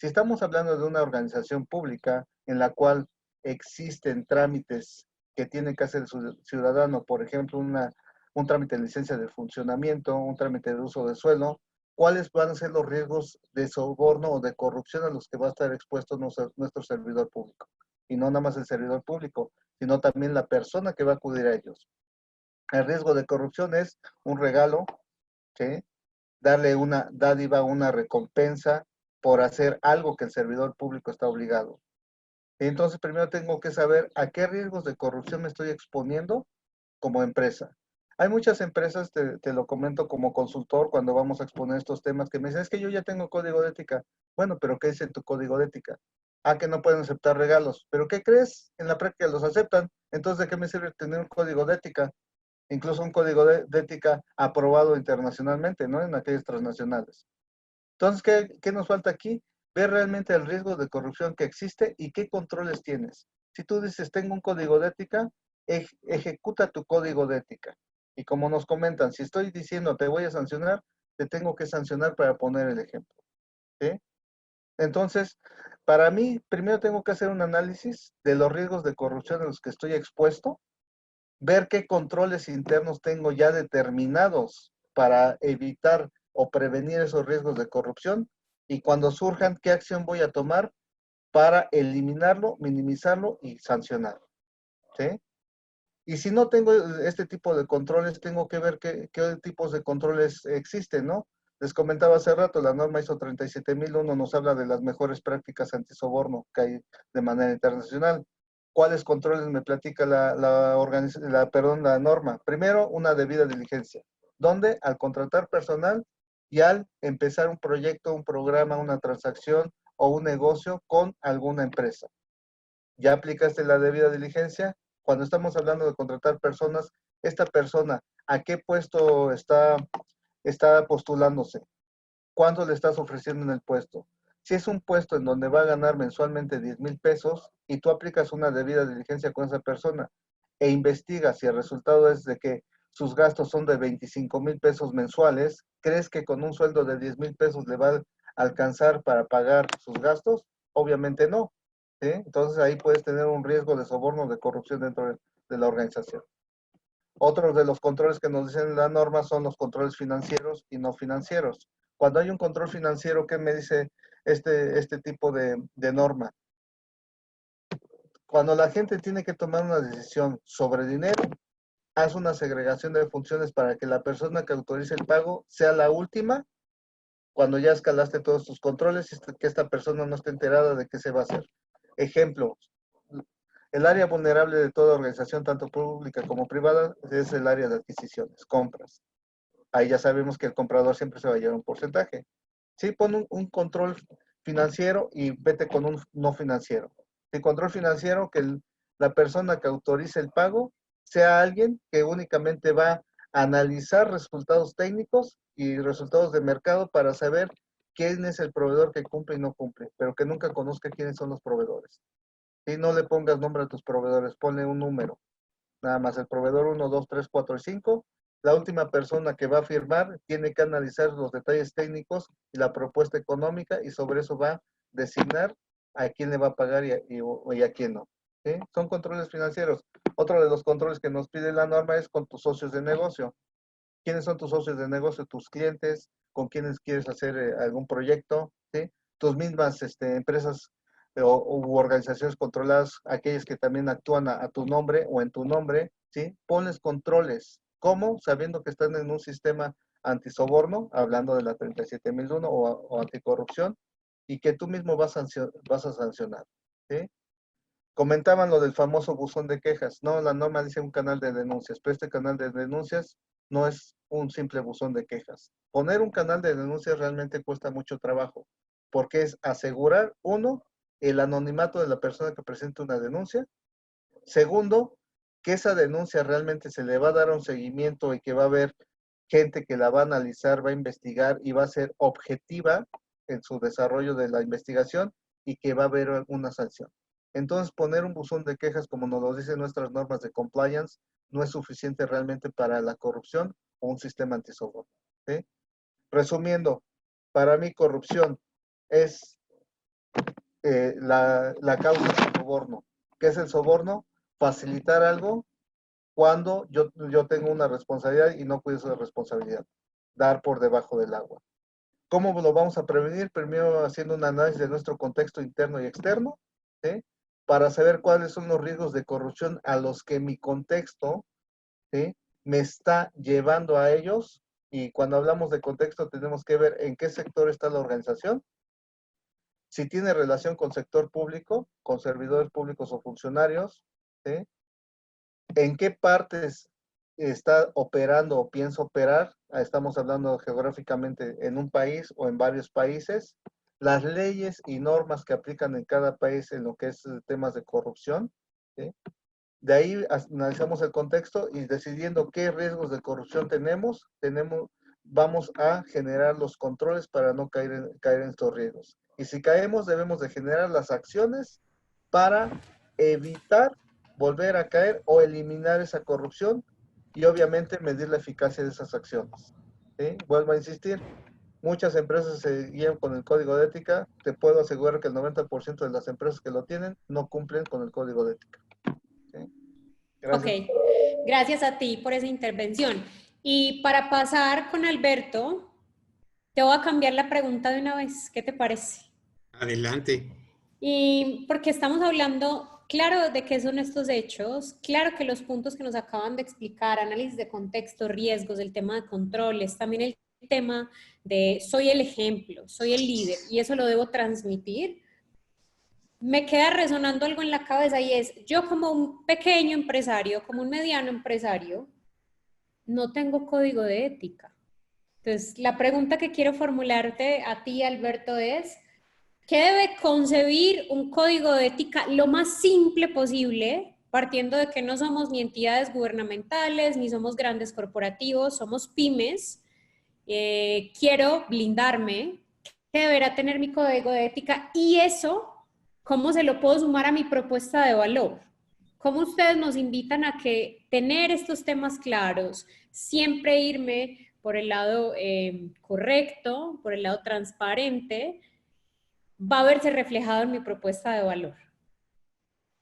Speaker 5: Si estamos hablando de una organización pública en la cual existen trámites que tiene que hacer el ciudadano, por ejemplo, un trámite de licencia de funcionamiento, un trámite de uso de suelo, ¿cuáles van a ser los riesgos de soborno o de corrupción a los que va a estar expuesto nuestro servidor público? Y no nada más el servidor público, sino también la persona que va a acudir a ellos. El riesgo de corrupción es un regalo, ¿sí? Darle una dádiva, una recompensa por hacer algo que el servidor público está obligado. Entonces, primero tengo que saber a qué riesgos de corrupción me estoy exponiendo como empresa. Hay muchas empresas, te lo comento como consultor, cuando vamos a exponer estos temas, que me dicen, es que yo ya tengo código de ética. Bueno, pero ¿qué dice tu código de ética? Ah, que no pueden aceptar regalos. ¿Pero qué crees? En la práctica los aceptan. Entonces, ¿de qué me sirve tener un código de ética? Incluso un código de ética aprobado internacionalmente, ¿no? En aquellas transnacionales. Entonces, ¿qué nos falta aquí? Ver realmente el riesgo de corrupción que existe y qué controles tienes. Si tú dices, tengo un código de ética, ejecuta tu código de ética. Y como nos comentan, si estoy diciendo te voy a sancionar, te tengo que sancionar para poner el ejemplo, ¿sí? Entonces, para mí, primero tengo que hacer un análisis de los riesgos de corrupción a los que estoy expuesto, ver qué controles internos tengo ya determinados para evitar o prevenir esos riesgos de corrupción? Y cuando surjan, ¿qué acción voy a tomar para eliminarlo, minimizarlo y sancionar? ¿Sí? Y si no tengo este tipo de controles, tengo que ver qué tipos de controles existen, ¿no? Les comentaba hace rato, la norma ISO 37001 nos habla de las mejores prácticas antisoborno que hay de manera internacional. ¿Cuáles controles me platica la norma? Primero, una debida diligencia, donde al contratar personal y al empezar un proyecto, un programa, una transacción o un negocio con alguna empresa. ¿Ya aplicaste la debida diligencia? Cuando estamos hablando de contratar personas, esta persona, ¿a qué puesto está postulándose? ¿Cuánto le estás ofreciendo en el puesto? Si es un puesto en donde va a ganar mensualmente 10,000 pesos y tú aplicas una debida diligencia con esa persona e investigas si el resultado es de que sus gastos son de 25,000 pesos mensuales, ¿crees que con un sueldo de 10,000 pesos le va a alcanzar para pagar sus gastos? Obviamente no. ¿Sí? Entonces ahí puedes tener un riesgo de soborno, de corrupción dentro de la organización. Otros de los controles que nos dicen la norma son los controles financieros y no financieros. Cuando hay un control financiero, ¿qué me dice este tipo de norma? Cuando la gente tiene que tomar una decisión sobre dinero, haz una segregación de funciones para que la persona que autorice el pago sea la última cuando ya escalaste todos tus controles y que esta persona no esté enterada de qué se va a hacer. Ejemplo, el área vulnerable de toda organización, tanto pública como privada, es el área de adquisiciones, compras. Ahí ya sabemos que el comprador siempre se va a llevar un porcentaje. Sí, pon un control financiero y vete con un no financiero. El control financiero, que la persona que autorice el pago sea alguien que únicamente va a analizar resultados técnicos y resultados de mercado para saber quién es el proveedor que cumple y no cumple, pero que nunca conozca quiénes son los proveedores. Y no le pongas nombre a tus proveedores, ponle un número. Nada más el proveedor 1, 2, 3, 4 y 5. La última persona que va a firmar tiene que analizar los detalles técnicos y la propuesta económica y sobre eso va a designar a quién le va a pagar y a quién no. ¿Sí? Son controles financieros. Otro de los controles que nos pide la norma es con tus socios de negocio. ¿Quiénes son tus socios de negocio? Tus clientes, con quienes quieres hacer algún proyecto, ¿sí? Tus mismas empresas u organizaciones controladas, aquellas que también actúan a tu nombre o en tu nombre, ¿sí? Ponles controles. ¿Cómo? Sabiendo que están en un sistema antisoborno, hablando de la 37001 o anticorrupción, y que tú mismo vas a sancionar, ¿sí? Comentaban lo del famoso buzón de quejas. No, la norma dice un canal de denuncias, pero este canal de denuncias no es un simple buzón de quejas. Poner un canal de denuncias realmente cuesta mucho trabajo, porque es asegurar, uno, el anonimato de la persona que presenta una denuncia. Segundo, que esa denuncia realmente se le va a dar un seguimiento y que va a haber gente que la va a analizar, va a investigar y va a ser objetiva en su desarrollo de la investigación y que va a haber una sanción. Entonces, poner un buzón de quejas, como nos lo dicen nuestras normas de compliance, no es suficiente realmente para la corrupción o un sistema antisoborno. ¿Sí? Resumiendo, para mí corrupción es la causa del soborno. ¿Qué es el soborno? Facilitar algo cuando yo tengo una responsabilidad y no cuido esa responsabilidad. Dar por debajo del agua. ¿Cómo lo vamos a prevenir? Primero haciendo un análisis de nuestro contexto interno y externo, ¿sí? Para saber cuáles son los riesgos de corrupción a los que mi contexto, ¿sí?, me está llevando a ellos. Y cuando hablamos de contexto tenemos que ver en qué sector está la organización, si tiene relación con sector público, con servidores públicos o funcionarios, ¿sí? En qué partes está operando o piensa operar. Estamos hablando geográficamente en un país o en varios países, las leyes y normas que aplican en cada país en lo que es temas de corrupción, ¿sí? De ahí analizamos el contexto y decidiendo qué riesgos de corrupción vamos a generar los controles para no caer en estos riesgos. Y si caemos, debemos de generar las acciones para evitar volver a caer o eliminar esa corrupción y obviamente medir la eficacia de esas acciones. ¿Sí? Vuelvo a insistir, muchas empresas se guían con el código de ética. Te puedo asegurar que el 90% de las empresas que lo tienen no cumplen con el código de ética. ¿Sí?
Speaker 1: Gracias. Ok, gracias a ti por esa intervención. Y para pasar con Alberto, te voy a cambiar la pregunta de una vez. ¿Qué te parece?
Speaker 6: Adelante.
Speaker 1: Y porque estamos hablando, claro, de qué son estos hechos, claro que los puntos que nos acaban de explicar, análisis de contexto, riesgos, el tema de controles, también el tema de soy el ejemplo, soy el líder y eso lo debo transmitir. Me queda resonando algo en la cabeza y es, yo como un pequeño empresario, como un mediano empresario, no tengo código de ética. Entonces, la pregunta que quiero formularte a ti, Alberto, es, ¿qué debe concebir un código de ética lo más simple posible, partiendo de que no somos ni entidades gubernamentales, ni somos grandes corporativos, somos pymes? Quiero blindarme, ¿qué deberá tener mi código de ética? Y eso, ¿cómo se lo puedo sumar a mi propuesta de valor? ¿Cómo ustedes nos invitan a que tener estos temas claros, siempre irme por el lado correcto, por el lado transparente, va a verse reflejado en mi propuesta de valor?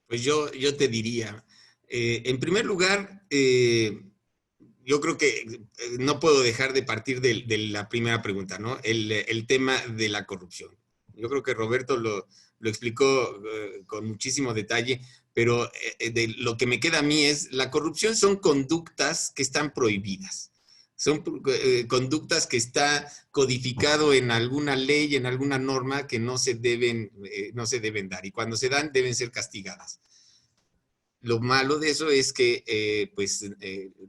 Speaker 6: Pues yo te diría, en primer lugar, yo creo que no puedo dejar de partir de la primera pregunta, ¿no? El tema de la corrupción. Yo creo que Roberto lo explicó con muchísimo detalle, pero de lo que me queda a mí es, la corrupción son conductas que están prohibidas. Son conductas que está codificado en alguna ley, en alguna norma que no se deben dar. Y cuando se dan, deben ser castigadas. Lo malo de eso es que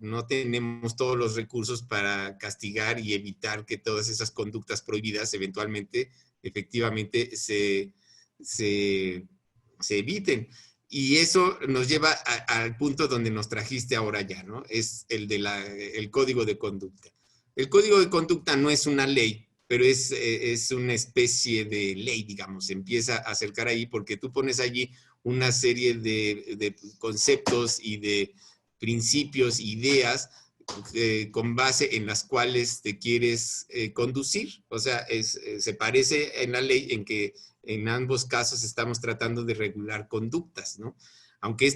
Speaker 6: no tenemos todos los recursos para castigar y evitar que todas esas conductas prohibidas eventualmente, efectivamente, se eviten. Y eso nos lleva al punto donde nos trajiste ahora ya, ¿no? Es el código de conducta. El código de conducta no es una ley, pero es una especie de ley, digamos. Se empieza a acercar ahí porque tú pones allí una serie de conceptos y de principios, ideas con base en las cuales te quieres conducir. O sea, se parece en la ley en que en ambos casos estamos tratando de regular conductas, ¿no? Aunque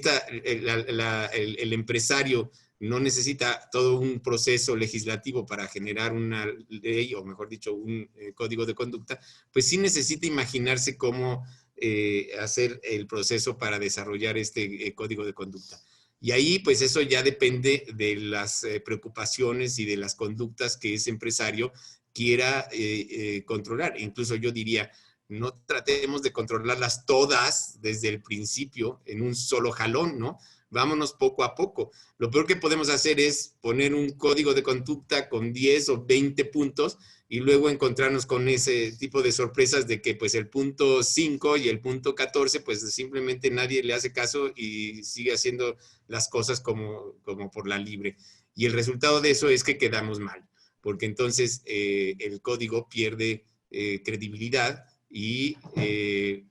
Speaker 6: el empresario no necesita todo un proceso legislativo para generar una ley, o mejor dicho, un código de conducta, pues sí necesita imaginarse cómo hacer el proceso para desarrollar este código de conducta. Y ahí, pues eso ya depende de las preocupaciones y de las conductas que ese empresario quiera controlar. Incluso yo diría, no tratemos de controlarlas todas desde el principio en un solo jalón, ¿no? Vámonos poco a poco. Lo peor que podemos hacer es poner un código de conducta con 10 o 20 puntos y luego encontrarnos con ese tipo de sorpresas de que pues el punto 5 y el punto 14 pues simplemente nadie le hace caso y sigue haciendo las cosas como por la libre. Y el resultado de eso es que quedamos mal, porque entonces el código pierde credibilidad y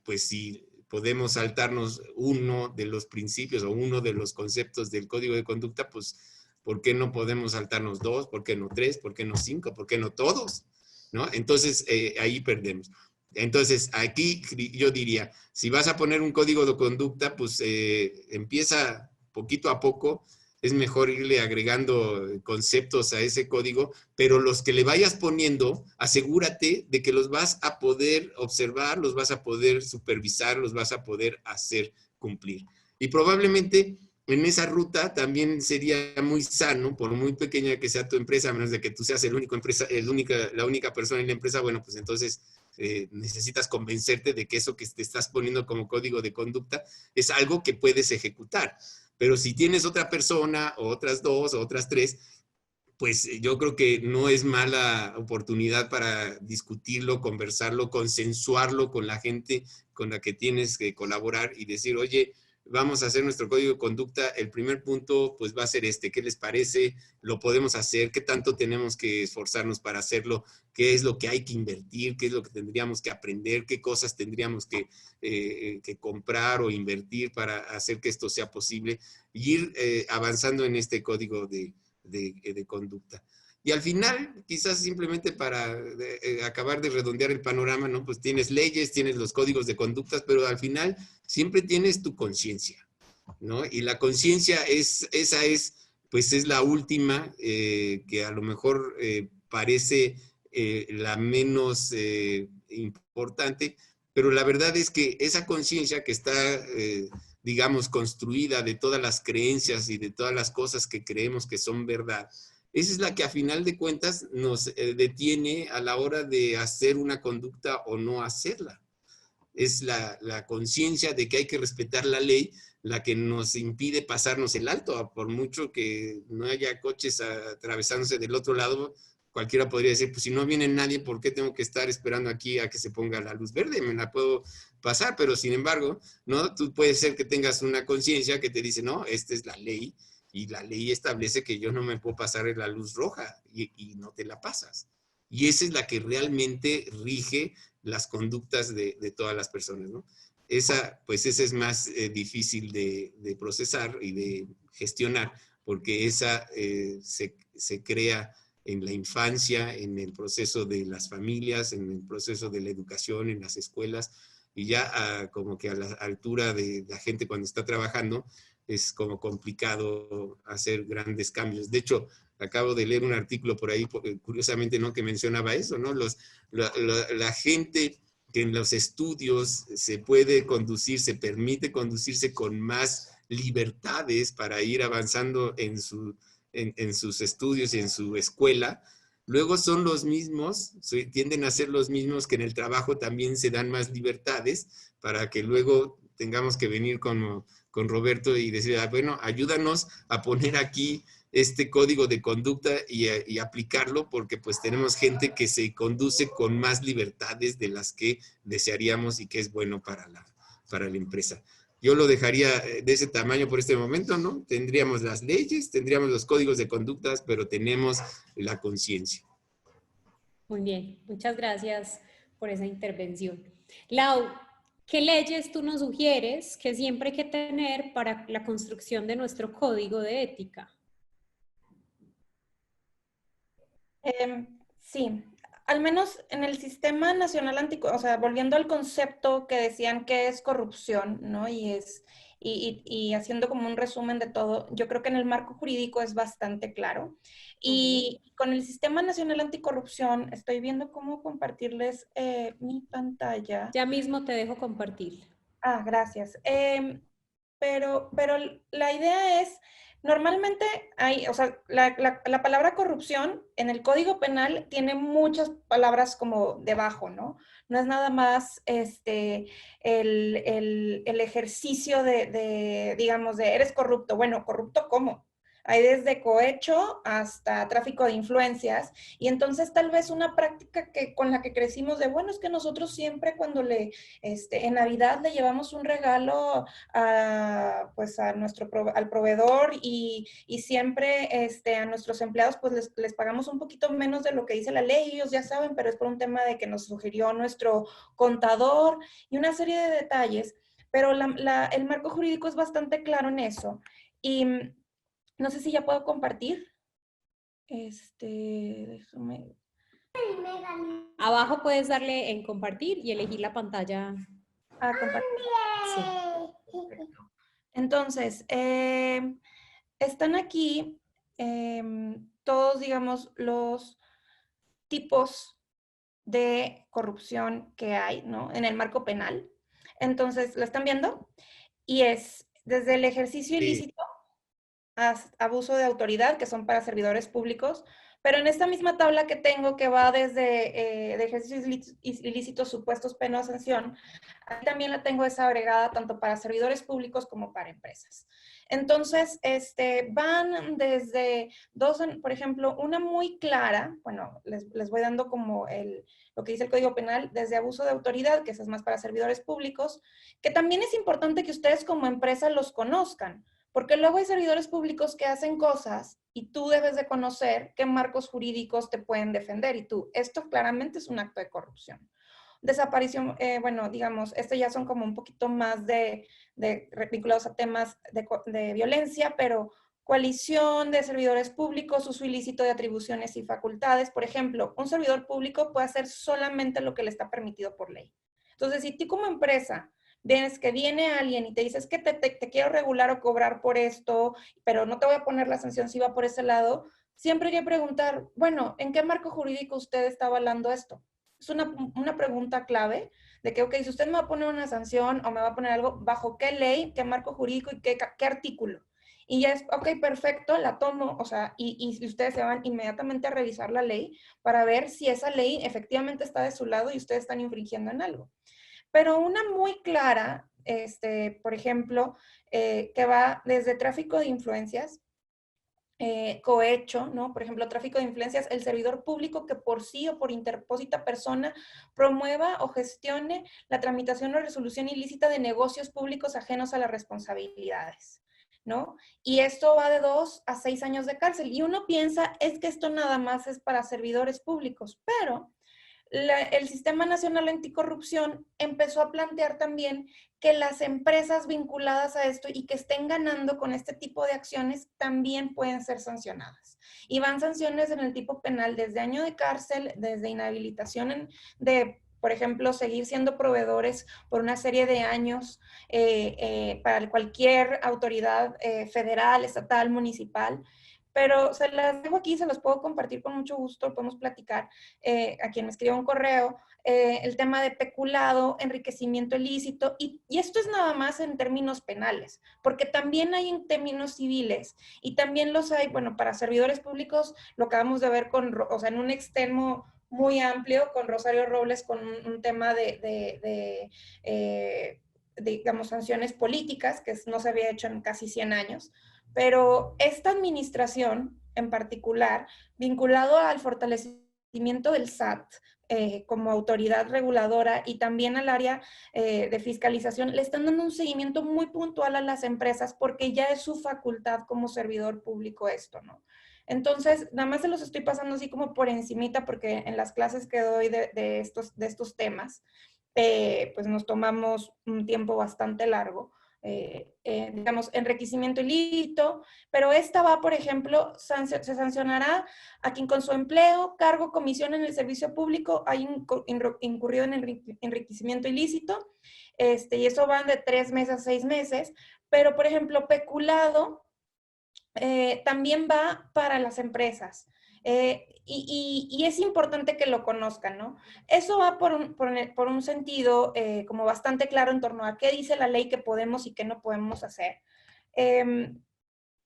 Speaker 6: pues si podemos saltarnos uno de los principios o uno de los conceptos del código de conducta, pues ¿por qué no podemos saltarnos 2? ¿Por qué no 3? ¿Por qué no 5? ¿Por qué no todos? ¿No? Entonces, ahí perdemos. Entonces, aquí yo diría, si vas a poner un código de conducta, pues empieza poquito a poco. Es mejor irle agregando conceptos a ese código, pero los que le vayas poniendo, asegúrate de que los vas a poder observar, los vas a poder supervisar, los vas a poder hacer cumplir. Y probablemente en esa ruta también sería muy sano, por muy pequeña que sea tu empresa, a menos de que tú seas la única persona en la empresa, bueno, pues entonces necesitas convencerte de que eso que te estás poniendo como código de conducta es algo que puedes ejecutar. Pero si tienes otra persona, o otras 2, o otras 3, pues yo creo que no es mala oportunidad para discutirlo, conversarlo, consensuarlo con la gente con la que tienes que colaborar y decir, oye, vamos a hacer nuestro código de conducta. El primer punto, pues va a ser este. ¿Qué les parece? ¿Lo podemos hacer? ¿Qué tanto tenemos que esforzarnos para hacerlo? ¿Qué es lo que hay que invertir? ¿Qué es lo que tendríamos que aprender? ¿Qué cosas tendríamos que comprar o invertir para hacer que esto sea posible? Y ir avanzando en este código de conducta. Y al final, quizás simplemente para acabar de redondear el panorama, ¿no? Pues tienes leyes, tienes los códigos de conductas, pero al final siempre tienes tu conciencia, ¿no? Y la conciencia esa es la última que a lo mejor parece la menos importante, pero la verdad es que esa conciencia que está, digamos, construida de todas las creencias y de todas las cosas que creemos que son verdad, esa es la que a final de cuentas nos detiene a la hora de hacer una conducta o no hacerla. Es la conciencia de que hay que respetar la ley la que nos impide pasarnos el alto. Por mucho que no haya coches atravesándose del otro lado, cualquiera podría decir, pues si no viene nadie, ¿por qué tengo que estar esperando aquí a que se ponga la luz verde? Me la puedo pasar, pero sin embargo, ¿no? Tú puedes ser que tengas una conciencia que te dice, no, esta es la ley, y la ley establece que yo no me puedo pasar en la luz roja, y no te la pasas. Y esa es la que realmente rige las conductas de todas las personas, ¿no? Esa es más difícil de procesar y de gestionar, porque esa se crea en la infancia, en el proceso de las familias, en el proceso de la educación, en las escuelas, y ya como que a la altura de la gente cuando está trabajando, es como complicado hacer grandes cambios. De hecho, acabo de leer un artículo por ahí, curiosamente, ¿no?, que mencionaba eso, ¿no? La gente que en los estudios se puede conducir, se permite conducirse con más libertades para ir avanzando en sus estudios y en su escuela, luego son los mismos, tienden a ser los mismos que en el trabajo también se dan más libertades, para que luego tengamos que venir con Roberto y decir, bueno, ayúdanos a poner aquí este código de conducta y aplicarlo, porque pues tenemos gente que se conduce con más libertades de las que desearíamos y que es bueno para la empresa. Yo lo dejaría de ese tamaño por este momento, ¿no? Tendríamos las leyes, tendríamos los códigos de conductas, pero tenemos la conciencia.
Speaker 1: Muy bien, muchas gracias por esa intervención. Lau, ¿qué leyes tú nos sugieres que siempre hay que tener para la construcción de nuestro código de ética?
Speaker 4: Sí, al menos en el Sistema Nacional Anticorrupción, o sea, volviendo al concepto que decían que es corrupción, ¿no? Y haciendo como un resumen de todo, yo creo que en el marco jurídico es bastante claro. Y con el Sistema Nacional Anticorrupción, estoy viendo cómo compartirles mi pantalla.
Speaker 1: Ya mismo te dejo compartir.
Speaker 4: Ah, gracias. Pero la idea es, normalmente hay, o sea, la palabra corrupción en el Código Penal tiene muchas palabras como debajo, ¿no? No es nada más el ejercicio digamos, de eres corrupto. Bueno, ¿corrupto cómo? Hay desde cohecho hasta tráfico de influencias, y entonces tal vez una práctica con la que crecimos de, bueno, es que nosotros siempre cuando en Navidad le llevamos un regalo pues al proveedor y siempre a nuestros empleados pues les pagamos un poquito menos de lo que dice la ley, ellos ya saben, pero es por un tema de que nos sugirió nuestro contador y una serie de detalles, pero el marco jurídico es bastante claro en eso. Y no sé si ya puedo compartir. Déjame.
Speaker 1: Abajo puedes darle en compartir y elegir la pantalla.
Speaker 4: Compartir.
Speaker 1: Sí.
Speaker 4: Entonces, están aquí todos, digamos, los tipos de corrupción que hay, ¿no? En el marco penal. Entonces, ¿lo están viendo? Y es desde el ejercicio ilícito abuso de autoridad, que son para servidores públicos, pero en esta misma tabla que tengo, que va desde de ejercicios ilícitos, supuestos, pena o sanción, ahí también la tengo desagregada tanto para servidores públicos como para empresas. Entonces, van desde dos, por ejemplo, una muy clara, bueno, les voy dando como lo que dice el Código Penal, desde abuso de autoridad, que eso es más para servidores públicos, que también es importante que ustedes como empresa los conozcan, porque luego hay servidores públicos que hacen cosas y tú debes de conocer qué marcos jurídicos te pueden defender, y tú, esto claramente es un acto de corrupción. Desaparición, bueno, digamos, ya son como un poquito más vinculados a temas de violencia, pero coalición de servidores públicos, uso ilícito de atribuciones y facultades. Por ejemplo, un servidor público puede hacer solamente lo que le está permitido por ley. Entonces, si tú como empresa ves que viene alguien y te dice, es que te quiero regular o cobrar por esto, pero no te voy a poner la sanción si va por ese lado, siempre hay que preguntar, bueno, ¿en qué marco jurídico usted está avalando esto? Es una pregunta clave de que, ok, si usted me va a poner una sanción o me va a poner algo, ¿bajo qué ley, qué marco jurídico y qué artículo? Y ya es, ok, perfecto, la tomo, o sea, y ustedes se van inmediatamente a revisar la ley para ver si esa ley efectivamente está de su lado y ustedes están infringiendo en algo. Pero una muy clara, por ejemplo, que va desde tráfico de influencias, cohecho, ¿no? Por ejemplo, tráfico de influencias, el servidor público que por sí o por interpósita persona promueva o gestione la tramitación o resolución ilícita de negocios públicos ajenos a las responsabilidades, ¿no? Y esto va de 2 a 6 años de cárcel. Y uno piensa, es que esto nada más es para servidores públicos, pero el Sistema Nacional Anticorrupción empezó a plantear también que las empresas vinculadas a esto y que estén ganando con este tipo de acciones también pueden ser sancionadas. Y van sanciones en el tipo penal desde año de cárcel, desde inhabilitación de, por ejemplo, seguir siendo proveedores por una serie de años para cualquier autoridad federal, estatal, municipal. Pero se las dejo aquí, se los puedo compartir con mucho gusto, podemos platicar a quien me escriba un correo, el tema de peculado, enriquecimiento ilícito, y esto es nada más en términos penales, porque también hay en términos civiles, y también los hay, bueno, para servidores públicos, lo acabamos de ver o sea, en un extremo muy amplio, con Rosario Robles, con un tema digamos, sanciones políticas, que no se había hecho en casi 100 años, pero esta administración en particular, vinculado al fortalecimiento del SAT como autoridad reguladora y también al área de fiscalización, le están dando un seguimiento muy puntual a las empresas porque ya es su facultad como servidor público esto, ¿no? Entonces, nada más se los estoy pasando así como por encimita porque en las clases que doy de estos temas, pues nos tomamos un tiempo bastante largo. Digamos, enriquecimiento ilícito, pero esta va, por ejemplo, se sancionará a quien con su empleo, cargo, comisión en el servicio público haya incurrido en enriquecimiento ilícito, y eso van de 3 meses a 6 meses, pero, por ejemplo, peculado también va para las empresas. Y es importante que lo conozcan, ¿no? Eso va por un sentido como bastante claro en torno a qué dice la ley que podemos y qué no podemos hacer.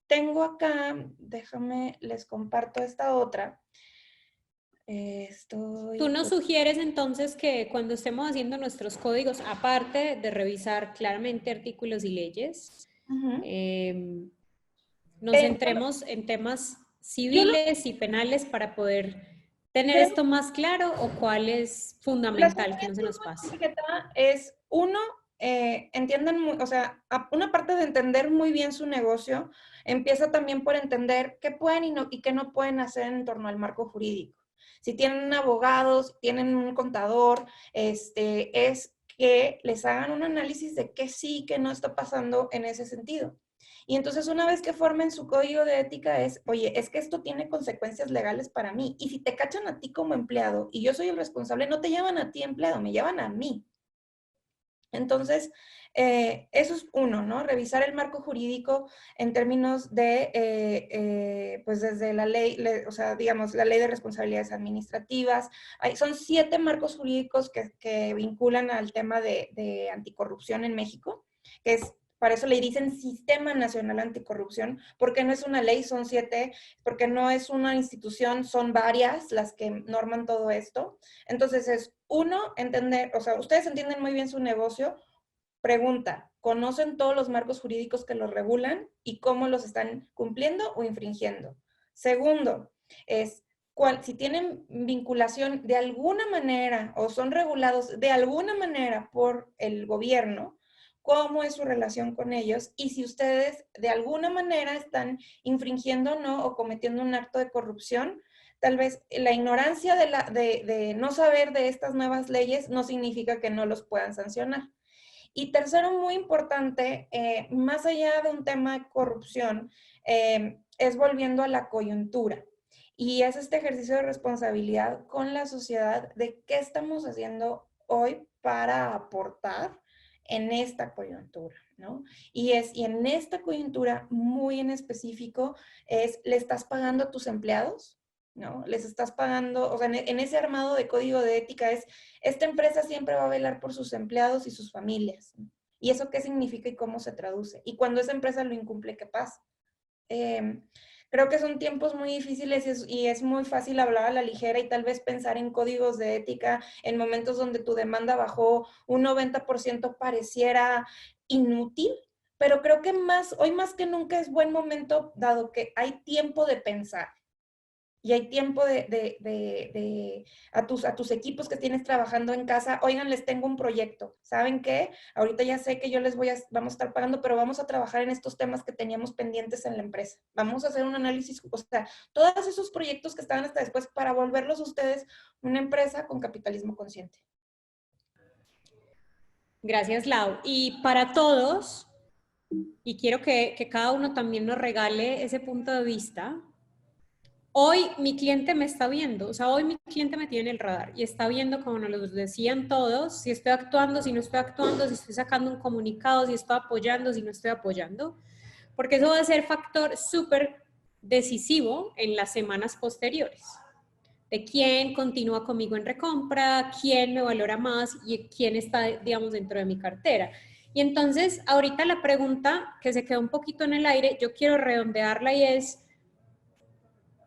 Speaker 4: Tengo acá, déjame, les comparto esta otra.
Speaker 1: Tú nos sugieres entonces que cuando estemos haciendo nuestros códigos, aparte de revisar claramente artículos y leyes, nos centremos en temas civiles y penales para poder tener esto más claro, o cuál es fundamental que no se nos pase.
Speaker 4: Es uno, entiendan, o sea, una parte de entender muy bien su negocio empieza también por entender qué pueden y qué no pueden hacer en torno al marco jurídico. Si tienen abogados, si tienen un contador, es que les hagan un análisis de qué sí y qué no está pasando en ese sentido. Y entonces una vez que formen su código de ética es, oye, es que esto tiene consecuencias legales para mí. Y si te cachan a ti como empleado y yo soy el responsable, no te llevan a ti empleado, me llevan a mí. Entonces, eso es uno, ¿no? Revisar el marco jurídico en términos de, pues desde la ley, o sea, digamos, la ley de responsabilidades administrativas. Son 7 marcos jurídicos que vinculan al tema de anticorrupción en México, que es, para eso le dicen Sistema Nacional Anticorrupción, porque no es una ley, son 7, porque no es una institución, son varias las que norman todo esto. Entonces es, uno, entender, o sea, ustedes entienden muy bien su negocio. Pregunta, ¿conocen todos los marcos jurídicos que los regulan y cómo los están cumpliendo o infringiendo? Segundo, es si tienen vinculación de alguna manera o son regulados de alguna manera por el gobierno, cómo es su relación con ellos y si ustedes de alguna manera están infringiendo o no o cometiendo un acto de corrupción. Tal vez la ignorancia de no saber de estas nuevas leyes no significa que no los puedan sancionar. Y tercero, muy importante, más allá de un tema de corrupción, es volviendo a la coyuntura. Y es este ejercicio de responsabilidad con la sociedad de qué estamos haciendo hoy para aportar en esta coyuntura, ¿no? Y en esta coyuntura muy en específico ¿le estás pagando a tus empleados? ¿No? Les estás pagando, o sea, en ese armado de código de ética esta empresa siempre va a velar por sus empleados y sus familias. ¿Y eso qué significa y cómo se traduce? Y cuando esa empresa lo incumple, ¿qué pasa? Creo que son tiempos muy difíciles y es muy fácil hablar a la ligera y tal vez pensar en códigos de ética en momentos donde tu demanda bajó un 90% pareciera inútil, pero creo que hoy más que nunca es buen momento, dado que hay tiempo de pensar. Y hay tiempo a tus equipos que tienes trabajando en casa, oigan, les tengo un proyecto. ¿Saben qué? Ahorita ya sé que vamos a estar pagando, pero vamos a trabajar en estos temas que teníamos pendientes en la empresa. Vamos a hacer un análisis, o sea, todos esos proyectos que estaban hasta después para volverlos ustedes una empresa con capitalismo consciente.
Speaker 1: Gracias, Lau. Y para todos, y quiero que cada uno también nos regale ese punto de vista. Hoy mi cliente me está viendo, o sea, hoy mi cliente me tiene en el radar y está viendo, como nos lo decían todos, si estoy actuando, si no estoy actuando, si estoy sacando un comunicado, si estoy apoyando, si no estoy apoyando, porque eso va a ser factor súper decisivo en las semanas posteriores, de quién continúa conmigo en recompra, quién me valora más y quién está, digamos, dentro de mi cartera. Y entonces, ahorita la pregunta que se quedó un poquito en el aire, yo quiero redondearla y es,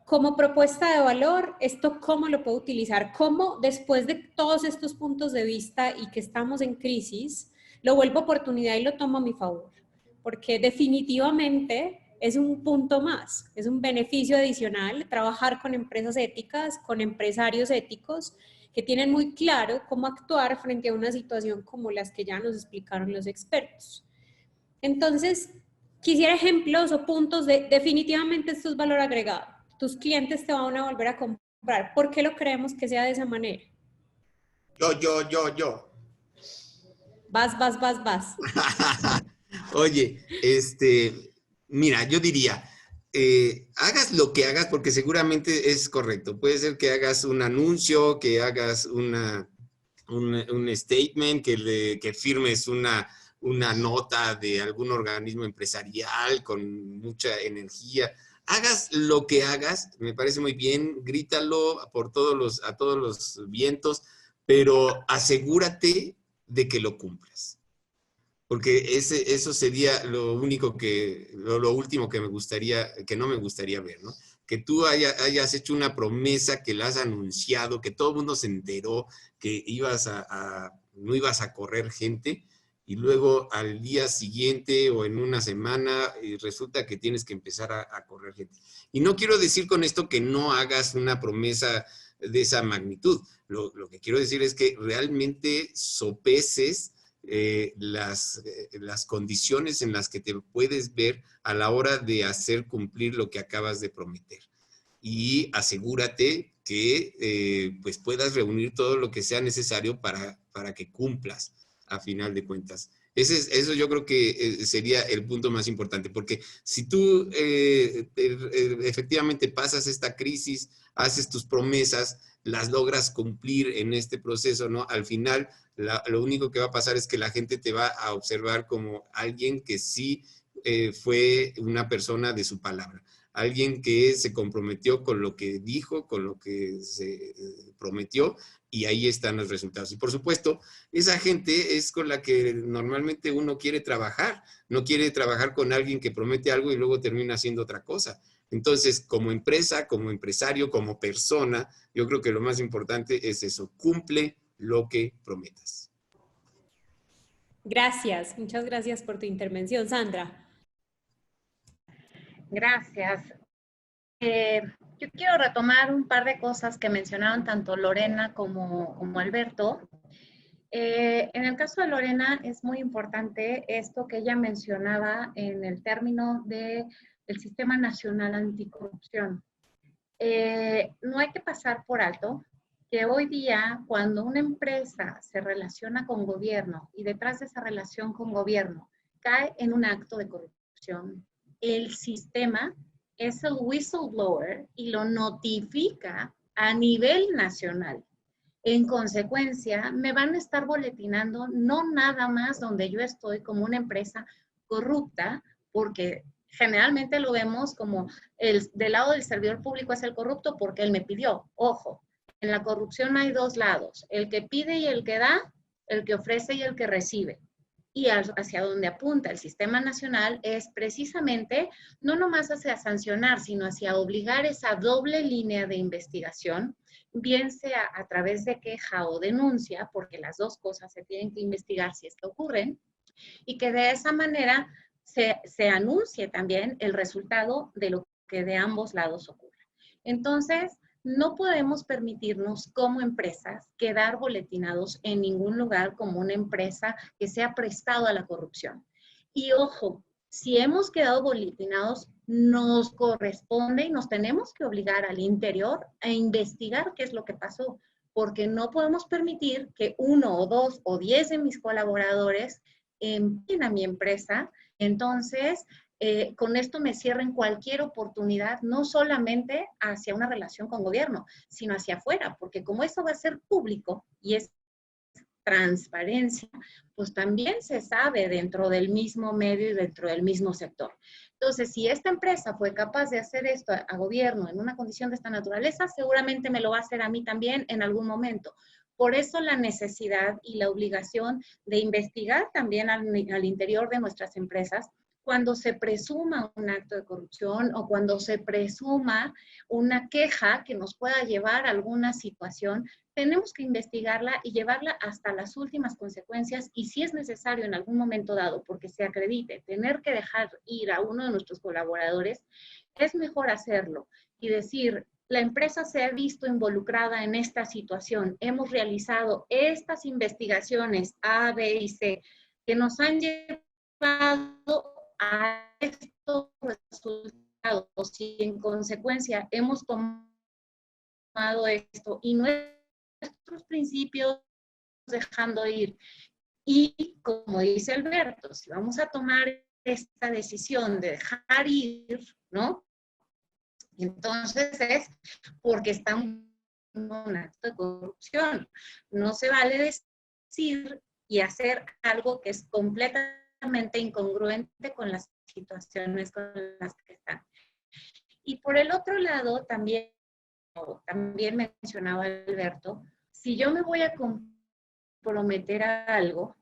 Speaker 1: como propuesta de valor, ¿esto cómo lo puedo utilizar? ¿Cómo después de todos estos puntos de vista y que estamos en crisis, lo vuelvo oportunidad y lo tomo a mi favor? Porque definitivamente es un punto más, es un beneficio adicional trabajar con empresas éticas, con empresarios éticos que tienen muy claro cómo actuar frente a una situación como las que ya nos explicaron los expertos. Entonces, quisiera ejemplos o puntos de definitivamente esto es valor agregado. Tus clientes te van a volver a comprar. ¿Por qué lo creemos que sea de esa manera?
Speaker 6: Yo.
Speaker 1: Vas.
Speaker 6: Oye, mira, yo diría, hagas lo que hagas porque seguramente es correcto. Puede ser que hagas un anuncio, que hagas un statement, que firmes una nota de algún organismo empresarial con mucha energía. Hagas lo que hagas, me parece muy bien, grítalo a todos los vientos, pero asegúrate de que lo cumplas. Porque eso sería lo último que no me gustaría ver, ¿no? Que tú hayas hecho una promesa, que la has anunciado, que todo el mundo se enteró que no ibas a correr gente, y luego al día siguiente o en una semana resulta que tienes que empezar a correr gente. Y no quiero decir con esto que no hagas una promesa de esa magnitud. Lo que quiero decir es que realmente sopeses las condiciones en las que te puedes ver a la hora de hacer cumplir lo que acabas de prometer. Y asegúrate que pues puedas reunir todo lo que sea necesario para que cumplas a final de cuentas. Eso yo creo que sería el punto más importante, porque si tú efectivamente pasas esta crisis, haces tus promesas, las logras cumplir en este proceso, ¿no? Al final, lo único que va a pasar es que la gente te va a observar como alguien que sí fue una persona de su palabra, alguien que se comprometió con lo que dijo, con lo que se prometió, y ahí están los resultados. Y por supuesto, esa gente es con la que normalmente uno quiere trabajar, no quiere trabajar con alguien que promete algo y luego termina haciendo otra cosa. Entonces, como empresa, como empresario, como persona, yo creo que lo más importante es eso, cumple lo que prometas.
Speaker 1: Gracias, muchas gracias por tu intervención, Sandra.
Speaker 2: Gracias. Yo quiero retomar un par de cosas que mencionaron tanto Lorena como Alberto. En el caso de Lorena es muy importante esto que ella mencionaba en el término del Sistema Nacional Anticorrupción. No hay que pasar por alto que hoy día cuando una empresa se relaciona con gobierno y detrás de esa relación con gobierno cae en un acto de corrupción, el sistema es el whistleblower y lo notifica a nivel nacional. En consecuencia, me van a estar boletinando no nada más donde yo estoy como una empresa corrupta, porque generalmente lo vemos como del lado del servidor público es el corrupto porque él me pidió. Ojo, en la corrupción hay dos lados, el que pide y el que da, el que ofrece y el que recibe. Y hacia donde apunta el sistema nacional es precisamente no nomás hacia sancionar, sino hacia obligar esa doble línea de investigación, bien sea a través de queja o denuncia, porque las dos cosas se tienen que investigar si esto ocurre, y que de esa manera se anuncie también el resultado de lo que de ambos lados ocurre. Entonces, no podemos permitirnos como empresas quedar boletinados en ningún lugar como una empresa que se ha prestado a la corrupción. Y ojo, si hemos quedado boletinados, nos corresponde y nos tenemos que obligar al interior a investigar qué es lo que pasó, porque no podemos permitir que 1 o 2 o 10 de mis colaboradores empleen a mi empresa. Entonces, con esto me cierren cualquier oportunidad, no solamente hacia una relación con gobierno, sino hacia afuera, porque como eso va a ser público y es transparencia, pues también se sabe dentro del mismo medio y dentro del mismo sector. Entonces, si esta empresa fue capaz de hacer esto a gobierno en una condición de esta naturaleza, seguramente me lo va a hacer a mí también en algún momento. Por eso la necesidad y la obligación de investigar también al interior de nuestras empresas cuando se presuma un acto de corrupción o cuando se presuma una queja que nos pueda llevar a alguna situación, tenemos que investigarla y llevarla hasta las últimas consecuencias y si es necesario en algún momento dado, porque se acredite, tener que dejar ir a uno de nuestros colaboradores, es mejor hacerlo y decir, la empresa se ha visto involucrada en esta situación, hemos realizado estas investigaciones A, B y C que nos han llevado a estos resultados y en consecuencia hemos tomado esto y nuestros principios dejando ir. Y como dice Alberto, si vamos a tomar esta decisión de dejar ir, ¿no? Entonces es porque estamos en un acto de corrupción. No se vale decir y hacer algo que es completamente incongruente con las situaciones con las que están. Y por el otro lado, también mencionaba Alberto, si yo me voy a comprometer a algo,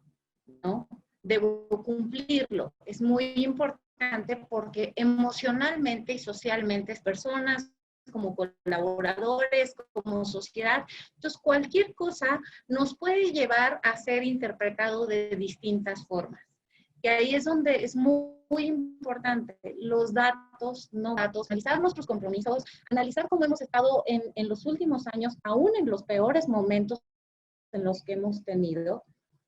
Speaker 2: ¿no? Debo cumplirlo. Es muy importante porque emocionalmente y socialmente es personas como colaboradores, como sociedad. Entonces, cualquier cosa nos puede llevar a ser interpretado de distintas formas. Y ahí es donde es muy importante los datos, no datos, analizar nuestros compromisos, analizar cómo hemos estado en los últimos años, aún en los peores momentos en los que hemos tenido.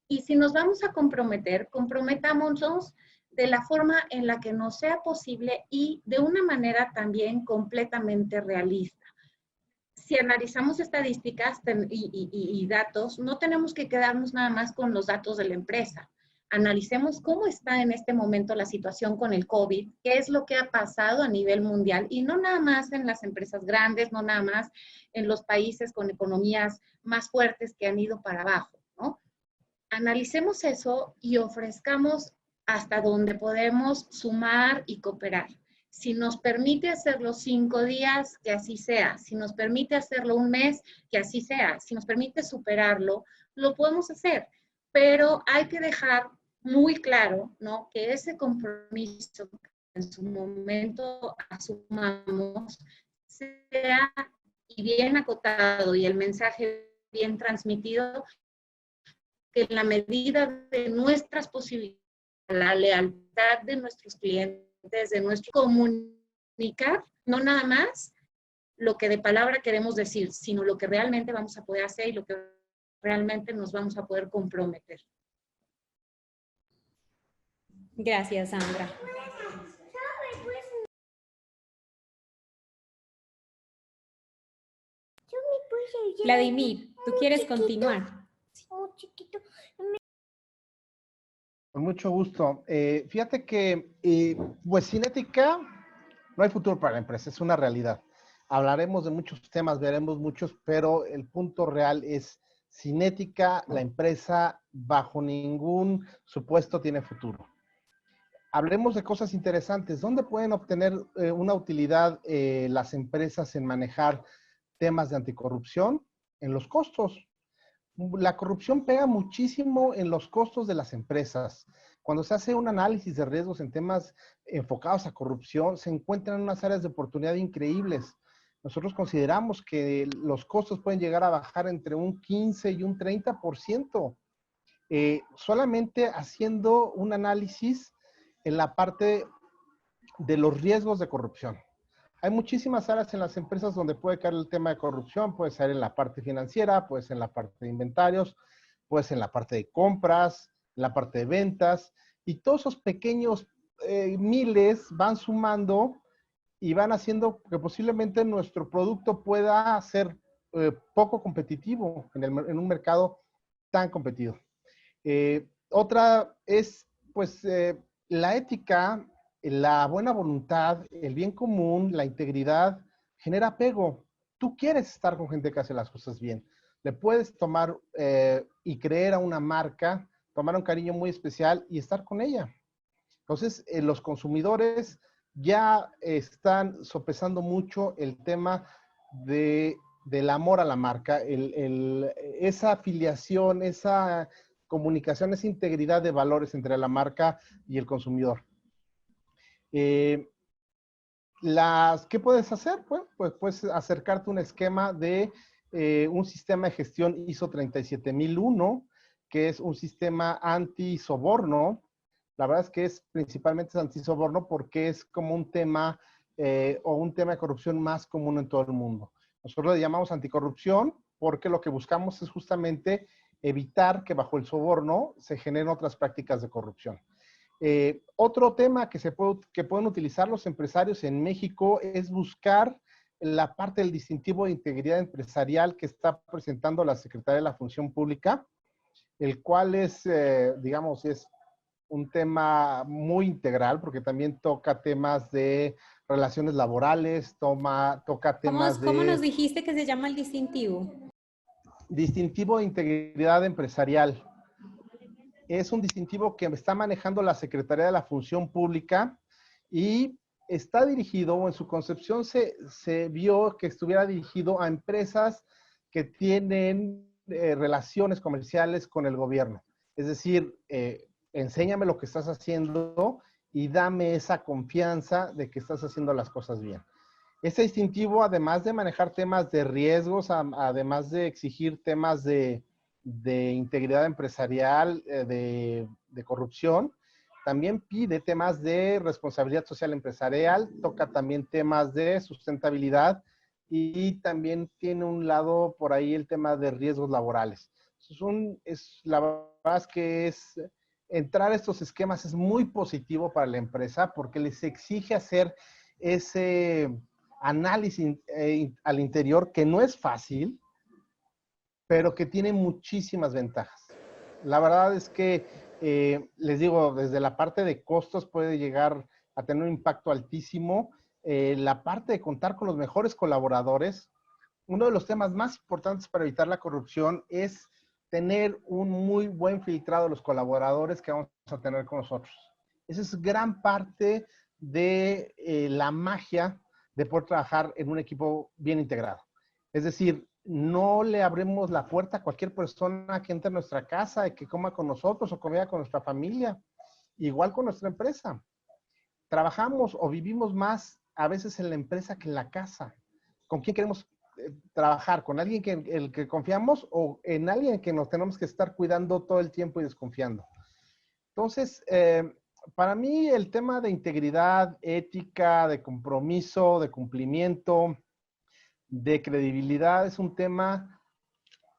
Speaker 2: Y si nos vamos a comprometer, comprometámonos de la forma en la que nos sea posible y de una manera también completamente realista. Si analizamos estadísticas y datos, no tenemos que quedarnos nada más con los datos de la empresa. Analicemos cómo está en este momento la situación con el COVID, qué es lo que ha pasado a nivel mundial y no nada más en las empresas grandes, no nada más en los países con economías más fuertes que han ido para abajo, ¿no? Analicemos eso y ofrezcamos hasta donde podemos sumar y cooperar. Si nos permite hacerlo 5 días, que así sea. Si nos permite hacerlo un mes, que así sea. Si nos permite superarlo, lo podemos hacer. Pero hay que dejar muy claro, ¿no? Que ese compromiso que en su momento asumamos sea y bien acotado y el mensaje bien transmitido, que en la medida de nuestras posibilidades, la lealtad de nuestros clientes, de nuestro comunicar, no nada más lo que de palabra queremos decir, sino lo que realmente vamos a poder hacer y lo que realmente nos vamos a poder comprometer.
Speaker 1: Gracias, Sandra. Vladimir, ¿tú quieres continuar?
Speaker 3: Con mucho gusto. Fíjate que, pues sin ética no hay futuro para la empresa, es una realidad. Hablaremos de muchos temas, veremos muchos, pero el punto real es Sin ética, la empresa bajo ningún supuesto tiene futuro. Hablemos de cosas interesantes. ¿Dónde pueden obtener una utilidad las empresas en manejar temas de anticorrupción? En los costos. La corrupción pega muchísimo en los costos de las empresas. Cuando se hace un análisis de riesgos en temas enfocados a corrupción, se encuentran unas áreas de oportunidad increíbles. Nosotros consideramos que los costos pueden llegar a bajar entre un 15 y un 30%. Solamente haciendo un análisis en la parte de los riesgos de corrupción. Hay muchísimas áreas en las empresas donde puede caer el tema de corrupción, puede ser en la parte financiera, puede ser en la parte de inventarios, puede ser en la parte de compras, en la parte de ventas, y todos esos pequeños miles van sumando y van haciendo que posiblemente nuestro producto pueda ser poco competitivo en un mercado tan competido. Otra es, pues, la ética, la buena voluntad, el bien común, la integridad, genera apego. Tú quieres estar con gente que hace las cosas bien. Le puedes tomar y creer a una marca, tomar un cariño muy especial y estar con ella. Entonces, los consumidores ya están sopesando mucho el tema del amor a la marca, esa afiliación, esa comunicación, esa integridad de valores entre la marca y el consumidor. ¿Qué puedes hacer? Pues puedes acercarte a un esquema de un sistema de gestión ISO 37001, que es un sistema anti-soborno. La verdad es que es principalmente anti-soborno porque es como un tema o un tema de corrupción más común en todo el mundo. Nosotros le llamamos anticorrupción porque lo que buscamos es justamente evitar que bajo el soborno se generen otras prácticas de corrupción. Otro tema que pueden utilizar los empresarios en México es buscar la parte del distintivo de integridad empresarial que está presentando la Secretaría de la Función Pública, el cual es, digamos, es un tema muy integral porque también toca temas de relaciones laborales, toca temas
Speaker 1: ¿Cómo nos dijiste que se llama el distintivo?
Speaker 3: Distintivo de integridad empresarial. Es un distintivo que está manejando la Secretaría de la Función Pública y está dirigido, o en su concepción se vio que estuviera dirigido a empresas que tienen relaciones comerciales con el gobierno. Es decir, enséñame lo que estás haciendo y dame esa confianza de que estás haciendo las cosas bien. Este distintivo, además de manejar temas de riesgos, además de exigir temas de integridad empresarial, de corrupción, también pide temas de responsabilidad social empresarial, toca también temas de sustentabilidad y también tiene un lado por ahí el tema de riesgos laborales. La verdad es que entrar a estos esquemas es muy positivo para la empresa porque les exige hacer ese análisis al interior que no es fácil, pero que tiene muchísimas ventajas. La verdad es que, les digo, desde la parte de costos puede llegar a tener un impacto altísimo. La parte de contar con los mejores colaboradores, uno de los temas más importantes para evitar la corrupción es tener un muy buen filtrado de los colaboradores que vamos a tener con nosotros. Esa es gran parte de la magia de poder trabajar en un equipo bien integrado. Es decir, no le abrimos la puerta a cualquier persona que entre a nuestra casa y que coma con nosotros o comida con nuestra familia. Igual con nuestra empresa. Trabajamos o vivimos más a veces en la empresa que en la casa. ¿Con quién queremos trabajar? ¿Con alguien el que confiamos o en alguien que nos tenemos que estar cuidando todo el tiempo y desconfiando? Entonces, para mí el tema de integridad, ética, de compromiso, de cumplimiento, de credibilidad es un tema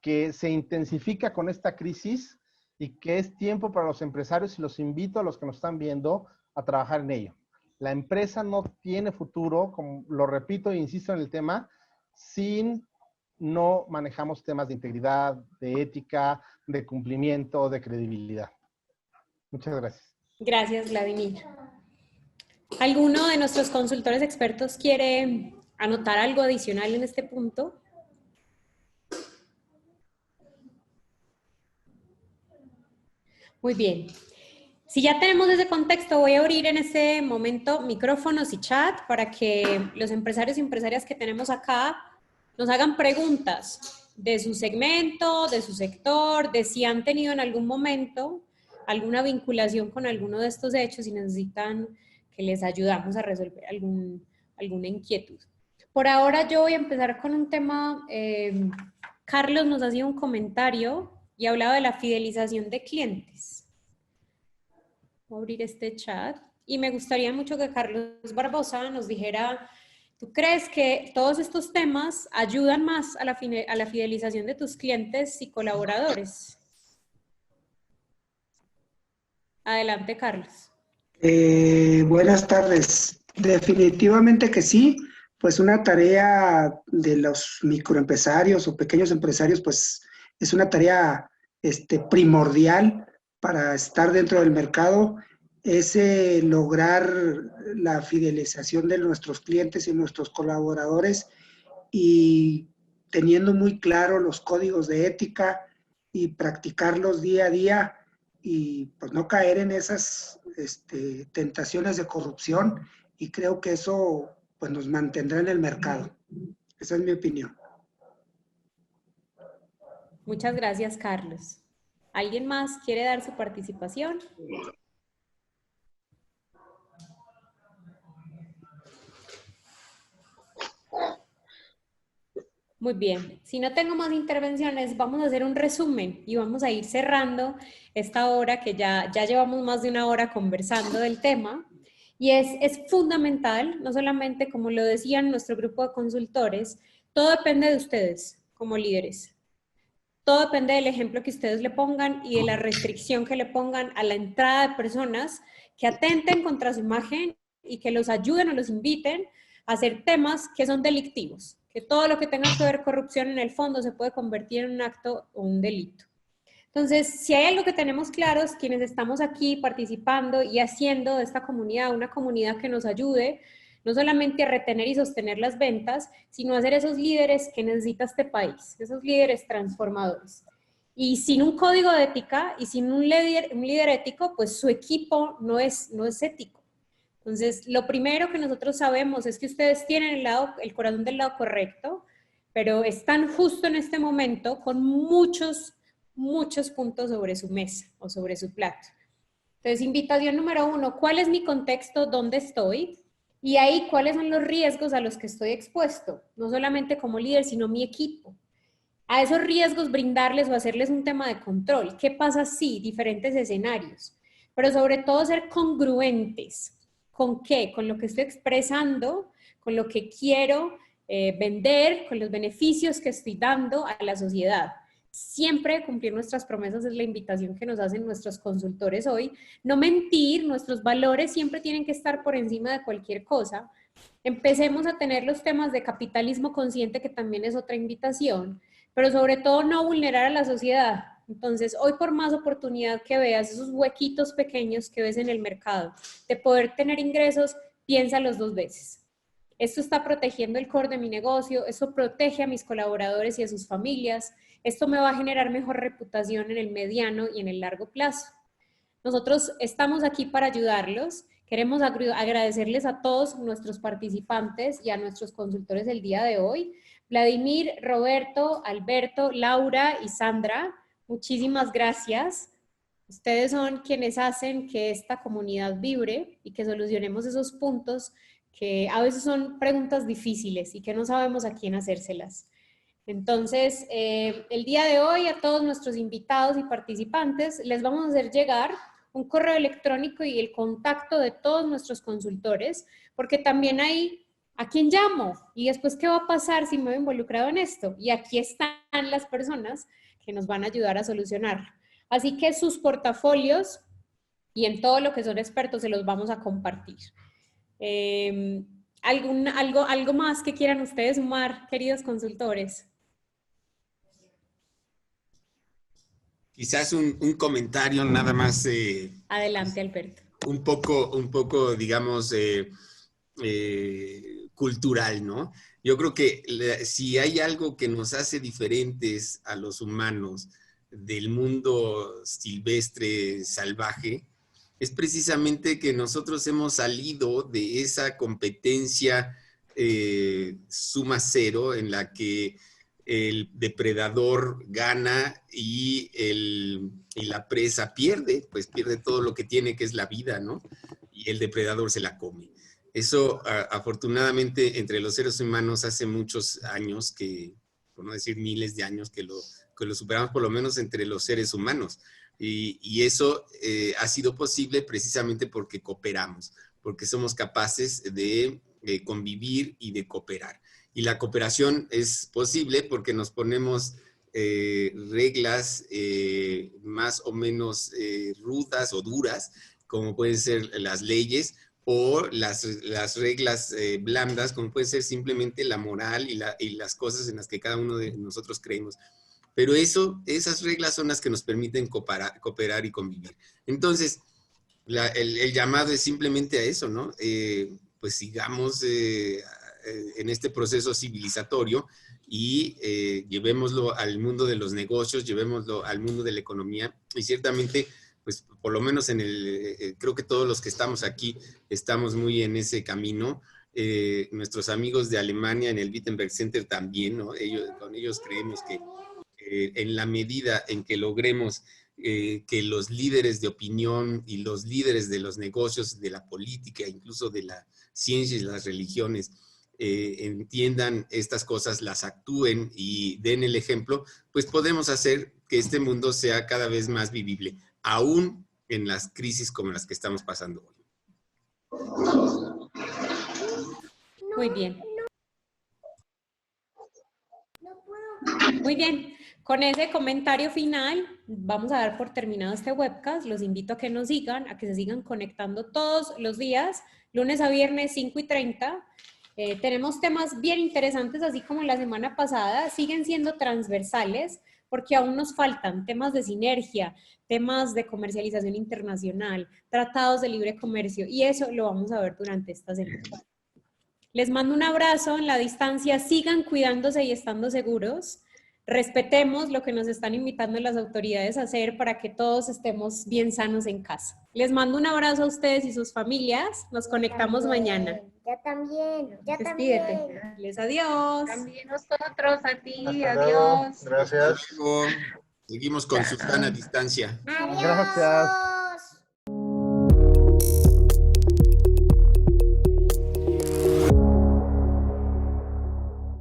Speaker 3: que se intensifica con esta crisis y que es tiempo para los empresarios y los invito a los que nos están viendo a trabajar en ello. La empresa no tiene futuro, como lo repito e insisto en el tema, si no manejamos temas de integridad, de ética, de cumplimiento, de credibilidad. Muchas gracias.
Speaker 1: Gracias, Vladimir. ¿Alguno de nuestros consultores expertos quiere anotar algo adicional en este punto? Muy bien. Si ya tenemos ese contexto, voy a abrir en este momento micrófonos y chat para que los empresarios y empresarias que tenemos acá nos hagan preguntas de su segmento, de su sector, de si han tenido en algún momento alguna vinculación con alguno de estos hechos y necesitan que les ayudamos a resolver alguna inquietud. Por ahora yo voy a empezar con un tema. Carlos nos hacía un comentario y hablaba de la fidelización de clientes. Voy a abrir este chat y me gustaría mucho que Carlos Barbosa nos dijera, ¿tú crees que todos estos temas ayudan más a la fidelización de tus clientes y colaboradores? Adelante, Carlos.
Speaker 7: Buenas tardes. Definitivamente que sí, pues una tarea de los microempresarios o pequeños empresarios, pues es una tarea primordial para estar dentro del mercado, es lograr la fidelización de nuestros clientes y nuestros colaboradores y teniendo muy claro los códigos de ética y practicarlos día a día y pues no caer en esas tentaciones de corrupción, y creo que eso pues nos mantendrá en el mercado. Esa es mi opinión.
Speaker 1: Muchas gracias, Carlos. ¿Alguien más quiere dar su participación? Muy bien, si no tengo más intervenciones, vamos a hacer un resumen y vamos a ir cerrando esta hora que ya llevamos más de una hora conversando del tema. Y es fundamental, no solamente como lo decían nuestro grupo de consultores, todo depende de ustedes como líderes. Todo depende del ejemplo que ustedes le pongan y de la restricción que le pongan a la entrada de personas que atenten contra su imagen y que los ayuden o los inviten a hacer temas que son delictivos, que todo lo que tenga que ver corrupción en el fondo se puede convertir en un acto o un delito. Entonces, si hay algo que tenemos claros, quienes estamos aquí participando y haciendo de esta comunidad una comunidad que nos ayude, no solamente a retener y sostener las ventas, sino a ser esos líderes que necesita este país, esos líderes transformadores. Y sin un código de ética y sin un líder ético, pues su equipo no es ético. Entonces, lo primero que nosotros sabemos es que ustedes tienen el corazón del lado correcto, pero están justo en este momento con muchos puntos sobre su mesa o sobre su plato. Entonces, invitación número 1, ¿cuál es mi contexto? ¿Dónde estoy? Y ahí, ¿cuáles son los riesgos a los que estoy expuesto? No solamente como líder, sino mi equipo. A esos riesgos brindarles o hacerles un tema de control. ¿Qué pasa si? Diferentes escenarios. Pero sobre todo ser congruentes. ¿Con qué? Con lo que estoy expresando, con lo que quiero vender, con los beneficios que estoy dando a la sociedad. Siempre cumplir nuestras promesas es la invitación que nos hacen nuestros consultores hoy. No mentir, nuestros valores siempre tienen que estar por encima de cualquier cosa. Empecemos a tener los temas de capitalismo consciente, que también es otra invitación, pero sobre todo no vulnerar a la sociedad. Entonces, hoy por más oportunidad que veas, esos huequitos pequeños que ves en el mercado, de poder tener ingresos, piénsalos 2 veces. Esto está protegiendo el core de mi negocio, esto protege a mis colaboradores y a sus familias, esto me va a generar mejor reputación en el mediano y en el largo plazo. Nosotros estamos aquí para ayudarlos. Queremos agradecerles a todos nuestros participantes y a nuestros consultores el día de hoy. Vladimir, Roberto, Alberto, Laura y Sandra, muchísimas gracias. Ustedes son quienes hacen que esta comunidad vibre y que solucionemos esos puntos que a veces son preguntas difíciles y que no sabemos a quién hacérselas. Entonces, el día de hoy a todos nuestros invitados y participantes les vamos a hacer llegar un correo electrónico y el contacto de todos nuestros consultores, porque también hay a quién llamo y después qué va a pasar si me he involucrado en esto. Y aquí están las personas que nos van a ayudar a solucionarlo. Así que sus portafolios y en todo lo que son expertos se los vamos a compartir. ¿Algo más que quieran ustedes sumar, queridos consultores?
Speaker 6: Quizás un comentario nada más.
Speaker 1: Adelante, Alberto.
Speaker 6: Un poco, digamos, cultural, ¿no? Yo creo que si hay algo que nos hace diferentes a los humanos, del mundo silvestre, salvaje, es precisamente que nosotros hemos salido de esa competencia suma cero en la que el depredador gana y la presa pierde, pues pierde todo lo que tiene, que es la vida, ¿no? Y el depredador se la come. Eso, afortunadamente, entre los seres humanos hace muchos años, por no decir miles de años, que lo superamos, por lo menos entre los seres humanos. Y eso ha sido posible precisamente porque cooperamos, porque somos capaces de convivir y de cooperar. Y la cooperación es posible porque nos ponemos reglas más o menos rudas o duras, como pueden ser las leyes, o las reglas blandas, como puede ser simplemente la moral y las cosas en las que cada uno de nosotros creemos. Pero esas reglas son las que nos permiten cooperar y convivir. Entonces, el llamado es simplemente a eso, ¿no? Pues sigamos en este proceso civilizatorio y llevémoslo al mundo de los negocios, llevémoslo al mundo de la economía, y ciertamente, pues por lo menos creo que todos los que estamos aquí estamos muy en ese camino. Nuestros amigos de Alemania en el Wittenberg Center también, ¿no? Con ellos creemos que en la medida en que logremos que los líderes de opinión y los líderes de los negocios, de la política, incluso de la ciencia y las religiones, entiendan estas cosas, las actúen y den el ejemplo, pues podemos hacer que este mundo sea cada vez más vivible, aún en las crisis como las que estamos pasando hoy.
Speaker 1: Muy bien. Muy bien. Con ese comentario final, vamos a dar por terminado este webcast. Los invito a que nos sigan, a que se sigan conectando todos los días, lunes a viernes, 5:30. Tenemos temas bien interesantes, así como la semana pasada, siguen siendo transversales, porque aún nos faltan temas de sinergia, temas de comercialización internacional, tratados de libre comercio, y eso lo vamos a ver durante esta semana. Les mando un abrazo en la distancia, sigan cuidándose y estando seguros. Respetemos lo que nos están invitando las autoridades a hacer para que todos estemos bien sanos en casa. Les mando un abrazo a ustedes y sus familias. Nos conectamos mañana.
Speaker 8: Yo también.
Speaker 1: Despídete. Les adiós.
Speaker 2: También nosotros, a ti,
Speaker 5: Hasta luego.
Speaker 2: adiós.
Speaker 5: Gracias.
Speaker 6: Hasta luego. Seguimos con Susana a distancia.
Speaker 8: Adiós.
Speaker 3: Gracias.